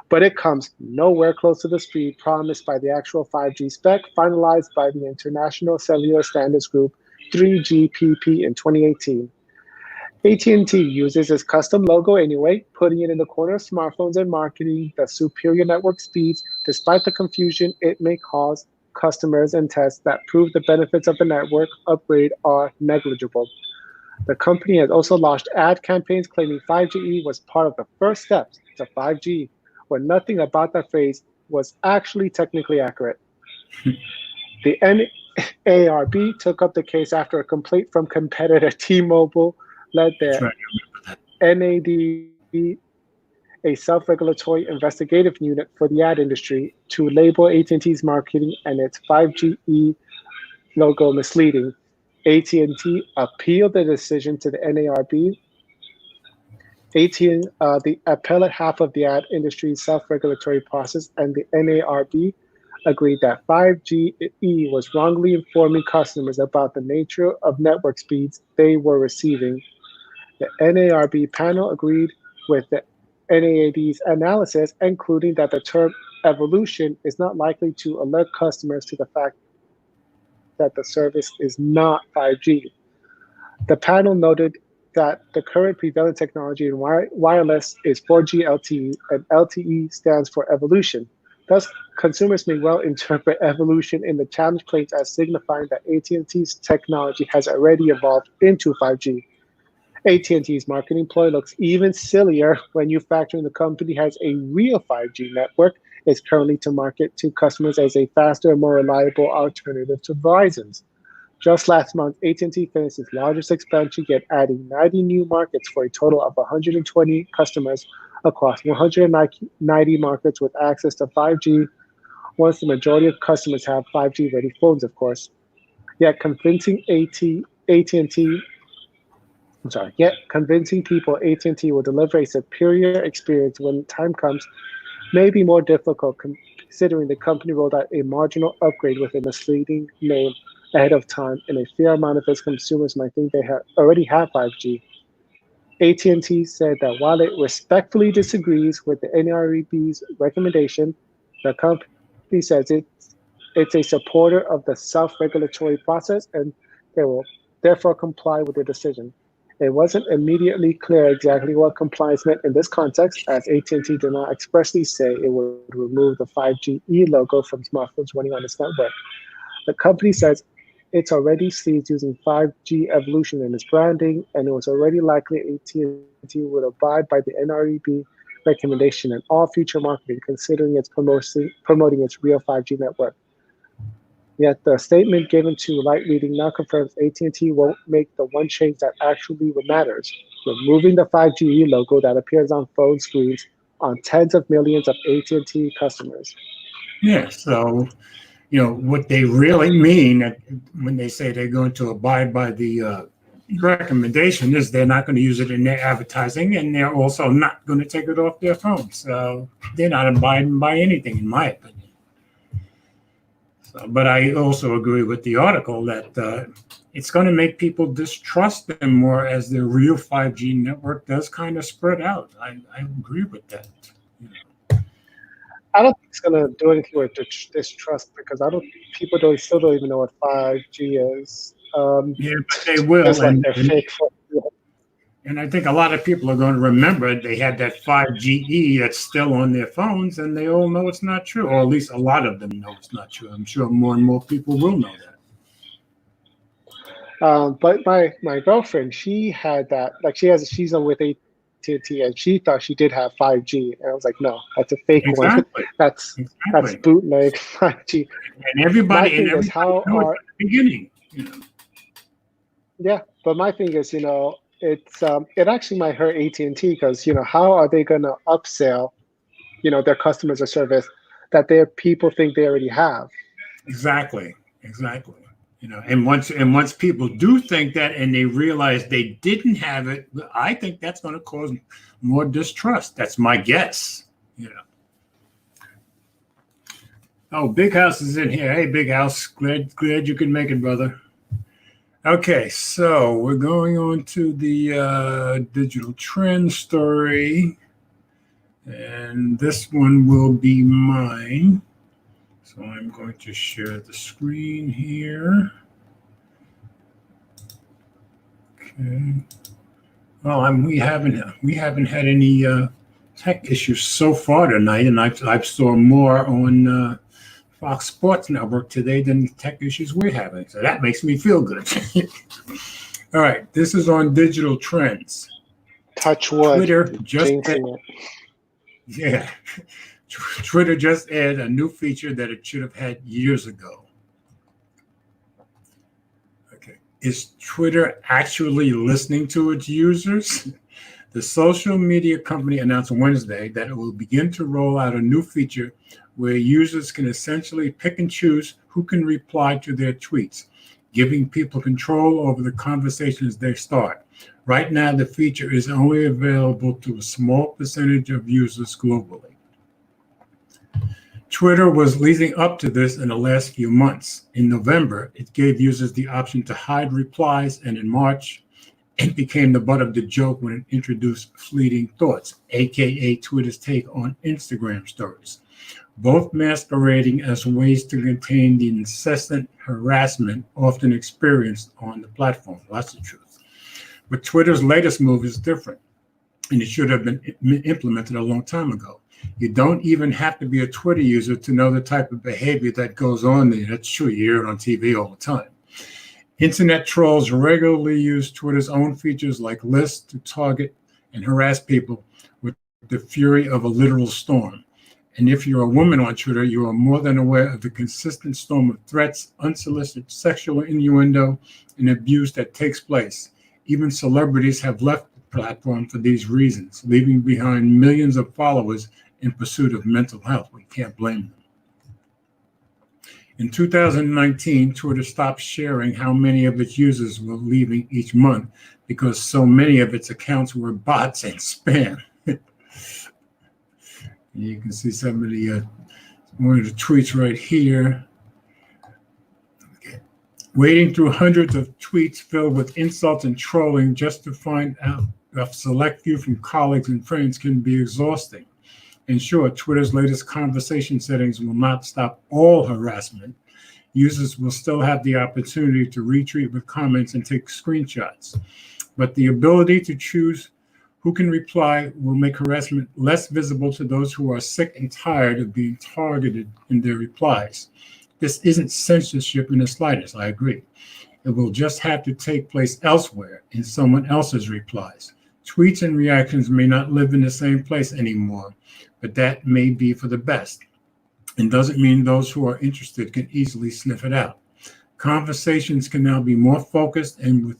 but it comes nowhere close to the speed promised by the actual 5G spec finalized by the International Cellular Standards Group 3GPP in 2018. AT&T uses its custom logo anyway, putting it in the corner of smartphones and marketing the superior network speeds, despite the confusion it may cause customers, and tests that prove the benefits of the network upgrade are negligible. The company has also launched ad campaigns claiming 5GE was part of the first steps to 5G, when nothing about that phrase was actually technically accurate. The NARB took up the case after a complaint from competitor T-Mobile led their NAD, a self-regulatory investigative unit for the ad industry, to label AT&T's marketing and its 5GE logo misleading. AT&T appealed the decision to the NARB. The appellate half of the ad industry's self-regulatory process, and the NARB agreed that 5GE was wrongly informing customers about the nature of network speeds they were receiving. The NARB panel agreed with the NAAD's analysis, including that the term evolution is not likely to alert customers to the fact that the service is not 5G. The panel noted that the current prevalent technology in wireless is 4G LTE, and LTE stands for evolution. Thus, consumers may well interpret evolution in the challenge claims as signifying that AT&T's technology has already evolved into 5G. AT&T's marketing ploy looks even sillier when you factor in the company has a real 5G network, is currently to market to customers as a faster and more reliable alternative to Verizon's. Just last month, AT&T finished its largest expansion yet, adding 90 new markets for a total of 120 customers across 190 markets with access to 5G, once the majority of customers have 5G-ready phones, of course. Yet convincing people AT&T will deliver a superior experience when time comes may be more difficult, considering the company rolled out a marginal upgrade with a misleading name ahead of time, and a fair amount of its consumers might think they already have 5G. AT&T said that while it respectfully disagrees with the NARB's recommendation, the company says it's a supporter of the self-regulatory process and they will therefore comply with the decision. It wasn't immediately clear exactly what compliance meant in this context, as AT&T did not expressly say it would remove the 5GE logo from smartphones running on its network. The company says it's already ceased using 5G evolution in its branding, and it was already likely AT&T would abide by the NARB recommendation in all future marketing, considering its promoting its real 5G network. Yet the statement given to Light Reading now confirms AT&T won't make the one change that actually matters, removing the 5G logo that appears on phone screens on tens of millions of AT&T customers. Yeah, so what they really mean when they say they're going to abide by the recommendation is they're not going to use it in their advertising, and they're also not going to take it off their phones. So they're not abiding by anything, in my opinion. So, but I also agree with the article that it's going to make people distrust them more as the real 5G network does kind of spread out. I agree with that. I don't think it's going to do anything with distrust, because people still don't even know what 5G is. Yeah, but they will. Just like they're fake. And I think a lot of people are going to remember they had that 5GE that's still on their phones, and they all know it's not true, or at least a lot of them know it's not true. I'm sure more and more people will know that. But my girlfriend, she had that. Like she's on with AT&T, and she thought she did have 5G, and I was like, no, that's a fake one. That's bootleg 5G. And everybody knew it at the beginning. Yeah, but my thing is, it actually might hurt AT&T, because how are they going to upsell, their customers or service that their people think they already have? Exactly. And once people do think that and they realize they didn't have it, I think that's going to cause more distrust. That's my guess. Oh, Big House is in here. Hey, Big House, glad you could make it, brother. Okay, so we're going on to the digital trend story, and this one will be mine. So I'm going to share the screen here. Okay. Well, we haven't had any tech issues so far tonight, and I've saw more on Fox Sports Network today than the tech issues we're having. So that makes me feel good. All right, this is on digital trends. Touch wood. Twitter Twitter just added a new feature that it should have had years ago. Okay, is Twitter actually listening to its users? The social media company announced Wednesday that it will begin to roll out a new feature where users can essentially pick and choose who can reply to their tweets, giving people control over the conversations they start. Right now, the feature is only available to a small percentage of users globally. Twitter was leading up to this in the last few months. In November, it gave users the option to hide replies, and in March, it became the butt of the joke when it introduced fleeting thoughts, aka Twitter's take on Instagram stories, both masquerading as ways to contain the incessant harassment often experienced on the platform. Well, that's the truth. But Twitter's latest move is different, and it should have been implemented a long time ago. You don't even have to be a Twitter user to know the type of behavior that goes on there. That's true. You hear it on TV all the time. Internet trolls regularly use Twitter's own features like lists to target and harass people with the fury of a literal storm. And if you're a woman on Twitter, you are more than aware of the consistent storm of threats, unsolicited sexual innuendo, and abuse that takes place. Even celebrities have left the platform for these reasons, leaving behind millions of followers in pursuit of mental health. We can't blame them. In 2019, Twitter stopped sharing how many of its users were leaving each month because so many of its accounts were bots and spam. You can see some of the one of the tweets right here. Okay. Wading through hundreds of tweets filled with insults and trolling just to find out a select few from colleagues and friends can be exhausting. In short, Twitter's latest conversation settings will not stop all harassment. Users will still have the opportunity to retweet with comments and take screenshots. But the ability to choose who can reply will make harassment less visible to those who are sick and tired of being targeted in their replies. This isn't censorship in the slightest, I agree. It will just have to take place elsewhere in someone else's replies. Tweets and reactions may not live in the same place anymore, but that may be for the best, and doesn't mean those who are interested can easily sniff it out. Conversations can now be more focused and with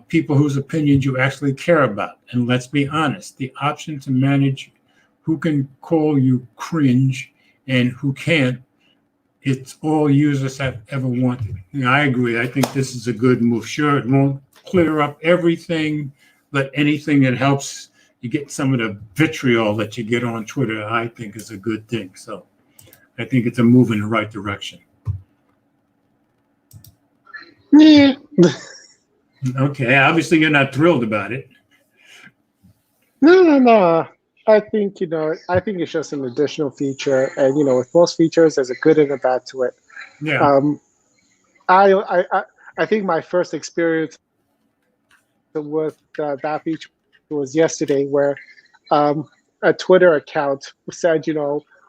people whose opinions you actually care about. And let's be honest, the option to manage who can call you cringe and who can't, it's all users have ever wanted. And I agree. I think this is a good move. Sure, it won't clear up everything, but anything that helps you get some of the vitriol that you get on Twitter, I think is a good thing. So I think it's a move in the right direction. Yeah. Okay, obviously you're not thrilled about it. No. I think, I think it's just an additional feature. And, with most features, there's a good and a bad to it. Yeah. I think my first experience with that feature was yesterday, where a Twitter account said,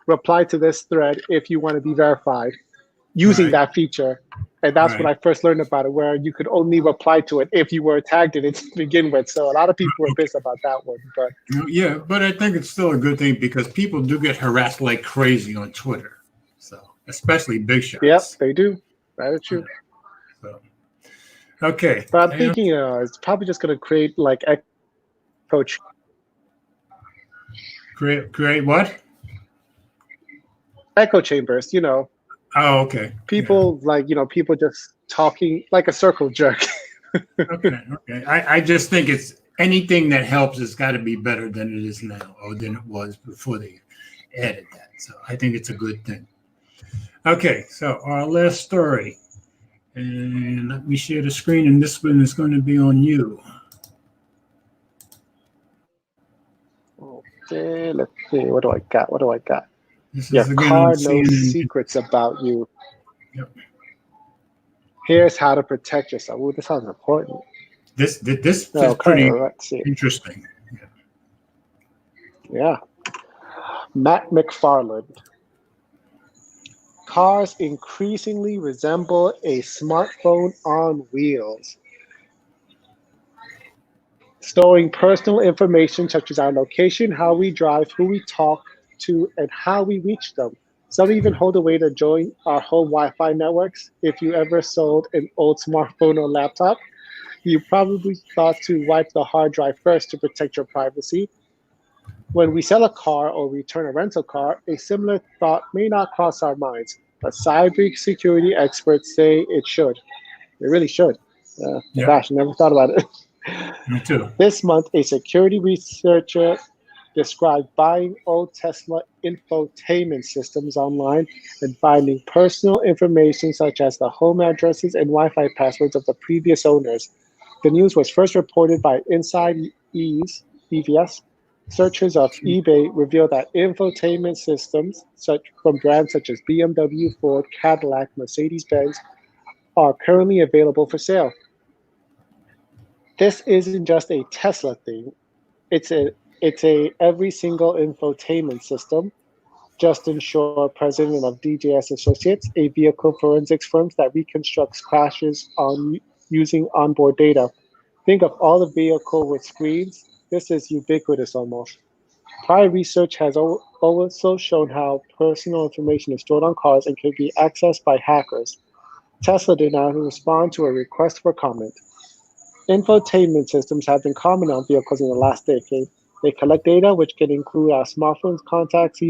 reply to this thread if you want to be verified using Right. that feature. And that's Right. when I first learned about it, where you could only reply to it if you were tagged in it to begin with. So a lot of people were pissed about that one. But Yeah, but I think it's still a good thing because people do get harassed like crazy on Twitter. So, especially big shots. yep, they do. That is true. So, okay. But I'm thinking, it's probably just going to create like echo Create what? echo chambers. Oh, okay. People people just talking like a circle jerk. Okay. I just think it's anything that helps has got to be better than it is now or than it was before they added that. So I think it's a good thing. Okay, so our last story. And let me share the screen, and this one is going to be on you. Okay, let's see. What do I got? This Your is again car on knows CNN. secrets about you. Yep. Here's how to protect yourself. Ooh, this sounds important. This is Okay, pretty let's see. interesting. Yeah. Matt McFarland. Cars increasingly resemble a smartphone on wheels, storing personal information such as our location, how we drive, who we talk to, and how we reach them. Some even hold a way to join our home Wi-Fi networks. If you ever sold an old smartphone or laptop, you probably thought to wipe the hard drive first to protect your privacy. When we sell a car or return a rental car, a similar thought may not cross our minds, but cybersecurity experts say it should. It really should. Yeah. Gosh, I never thought about it. Me too. This month, a security researcher described buying old Tesla infotainment systems online and finding personal information such as the home addresses and Wi-Fi passwords of the previous owners. The news was first reported by Inside EVS. Searchers of eBay revealed that infotainment systems from brands such as BMW, Ford, Cadillac, Mercedes-Benz are currently available for sale. This isn't just a Tesla thing. It's a every single infotainment system. Justin Shore, president of DJS Associates, a vehicle forensics firm that reconstructs crashes using onboard data. Think of all the vehicle with screens. This is ubiquitous almost. Prior research has also shown how personal information is stored on cars and can be accessed by hackers. Tesla did not respond to a request for comment. Infotainment systems have been common on vehicles in the last decade. They collect data, which can include our smartphones, contacts,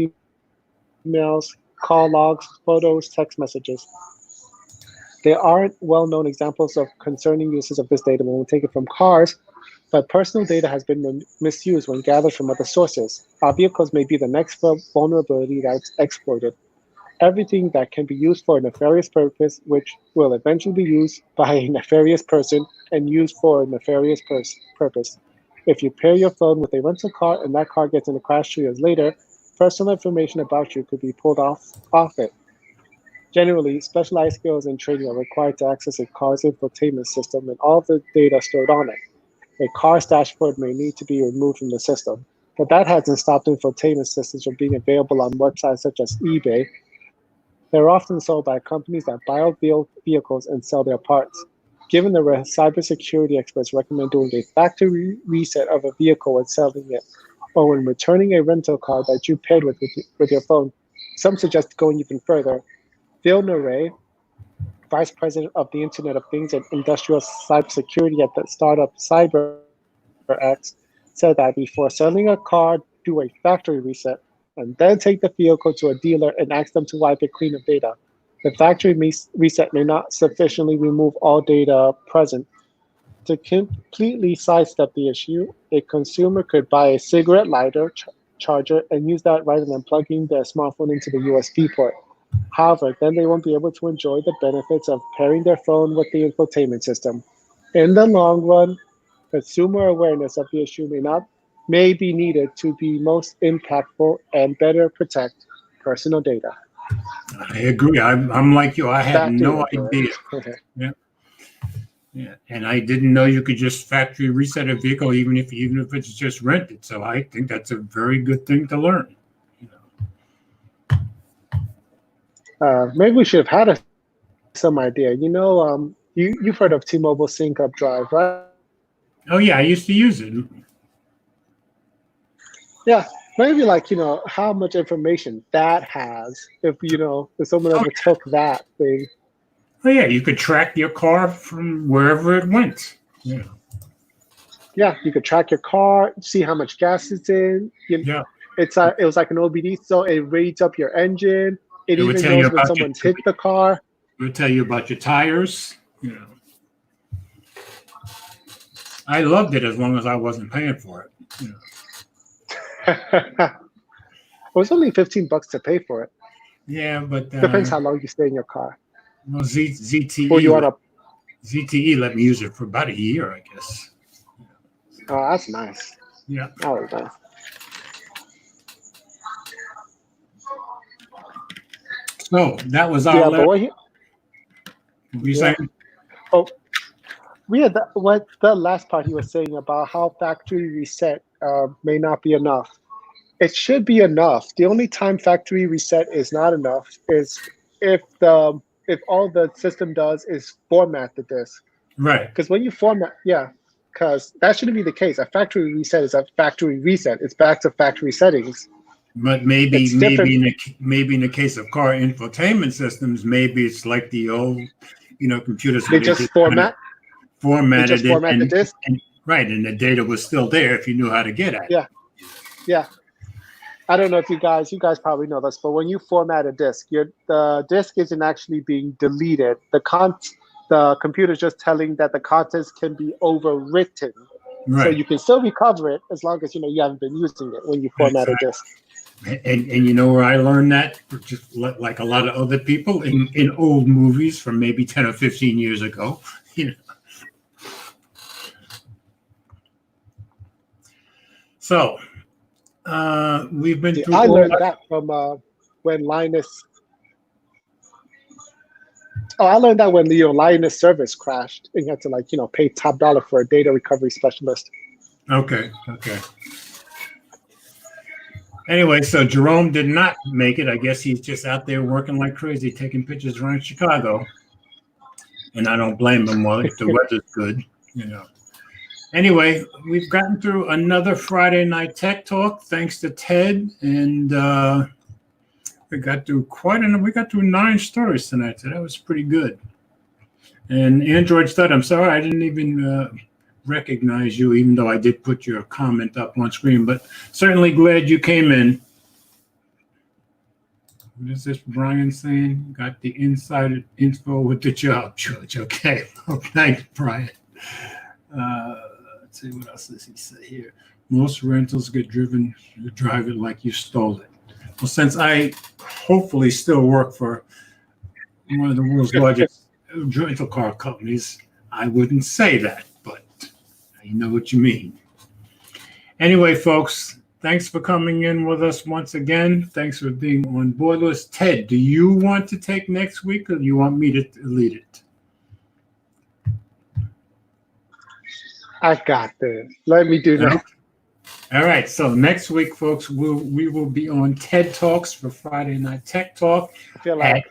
emails, call logs, photos, text messages. There aren't well-known examples of concerning uses of this data when we take it from cars, but personal data has been misused when gathered from other sources. Our vehicles may be the next vulnerability that's exploited. Everything that can be used for a nefarious purpose, which will eventually be used by a nefarious person and used for a nefarious purpose. If you pair your phone with a rental car and that car gets in a crash 2 years later, personal information about you could be pulled off it. Generally, specialized skills and training are required to access a car's infotainment system and all of the data stored on it. A car's dashboard may need to be removed from the system, but that hasn't stopped infotainment systems from being available on websites such as eBay. They're often sold by companies that buy out vehicles and sell their parts. Given the cybersecurity experts recommend doing a factory reset of a vehicle when selling it, or when returning a rental car that you paid with your phone. Some suggest going even further. Phil Nuray, Vice President of the Internet of Things and Industrial Cybersecurity at the startup CyberX, said that before selling a car, do a factory reset, and then take the vehicle to a dealer and ask them to wipe it clean of data. The factory reset may not sufficiently remove all data present. To completely sidestep the issue, a consumer could buy a cigarette lighter charger and use that rather than plugging their smartphone into the USB port. However, then they won't be able to enjoy the benefits of pairing their phone with the infotainment system. In the long run, consumer awareness of the issue may be needed to be most impactful and better protect personal data. I agree. I'm like you. I had Factory no reset. idea. Yeah, and I didn't know you could just factory reset a vehicle, even if it's just rented. So I think that's a very good thing to learn. Maybe we should have had some idea. You've heard of T-Mobile Sync Up Drive, right? Oh yeah, I used to use it. Yeah, maybe how much information that has. If someone ever took that thing. Oh yeah, you could track your car from wherever it went. Yeah. Yeah, you could track your car, see how much gas it's in. Yeah. It was like an OBD, so it reads up your engine. It would even tell you knows when about someone's hit the car. It would tell you about your tires. I loved it as long as I wasn't paying for it. It was only $15 to pay for it. Yeah, but depends how long you stay in your car. Well, ZTE. Or you want ZTE let me use it for about a year, I guess. Oh, that's nice. Yeah. That was nice. So that was our. Yeah, but what you saying? Oh, we had the last part he was saying about how factory reset may not be enough. It should be enough. The only time factory reset is not enough is if all the system does is format the disk. Right. Because when you format, because that shouldn't be the case. A factory reset is a factory reset. It's back to factory settings. But maybe in the case of car infotainment systems, maybe it's like the old, computers. They just format. Formatted they just format the disk. Right, and the data was still there if you knew how to get at it. Yeah. I don't know if you guys probably know this, but when you format a disk, the disk isn't actually being deleted. The computer's just telling that the contents can be overwritten. Right. So you can still recover it as long as you haven't been using it when you format a disk. And you know where I learned that? Just like a lot of other people in old movies from maybe 10 or 15 years ago. So we've been through. I learned that from when Linus. Oh, I learned that when the Linus service crashed, and you had to pay top dollar for a data recovery specialist. Okay. Anyway, so Jerome did not make it. I guess he's just out there working like crazy, taking pictures around Chicago. And I don't blame him. Well, if the weather's good, Anyway, we've gotten through another Friday Night Tech Talk, thanks to Ted. And we got through 9 stories tonight, so that was pretty good. And Android Stud, I'm sorry, I didn't even recognize you, even though I did put your comment up on screen, but certainly glad you came in. What is this Brian saying? Got the inside info with the job, George. Okay. Oh, thanks, Brian. Let's see, what else does he say here? Most rentals get driven, you drive it like you stole it. Well, since I hopefully still work for one of the world's largest rental car companies, I wouldn't say that, but I know what you mean. Anyway, folks, thanks for coming in with us once again. Thanks for being on board with us. Ted, do you want to take next week, or do you want me to lead it? I got this. Let me do that. All right. So next week, folks, we will be on TED Talks for Friday Night Tech Talk. I feel like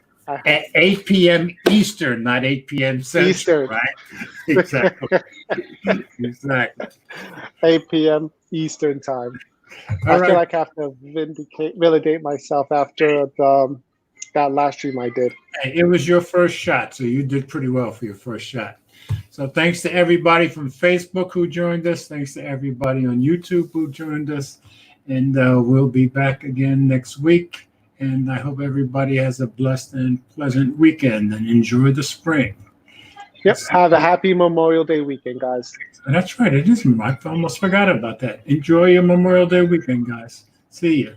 At 8 p.m. Eastern, not 8 p.m. Central, Eastern. right? Exactly. Exactly. 8 p.m. Eastern time. All I feel right. like I have to validate myself after that last stream I did. Hey, it was your first shot, so you did pretty well for your first shot. So thanks to everybody from Facebook who joined us. Thanks to everybody on YouTube who joined us. And we'll be back again next week. And I hope everybody has a blessed and pleasant weekend and enjoy the spring. Yep. Have a happy Memorial Day weekend, guys. And that's right. It is. I almost forgot about that. Enjoy your Memorial Day weekend, guys. See you.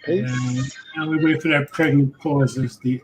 Peace. And now we wait for that pregnant pause as the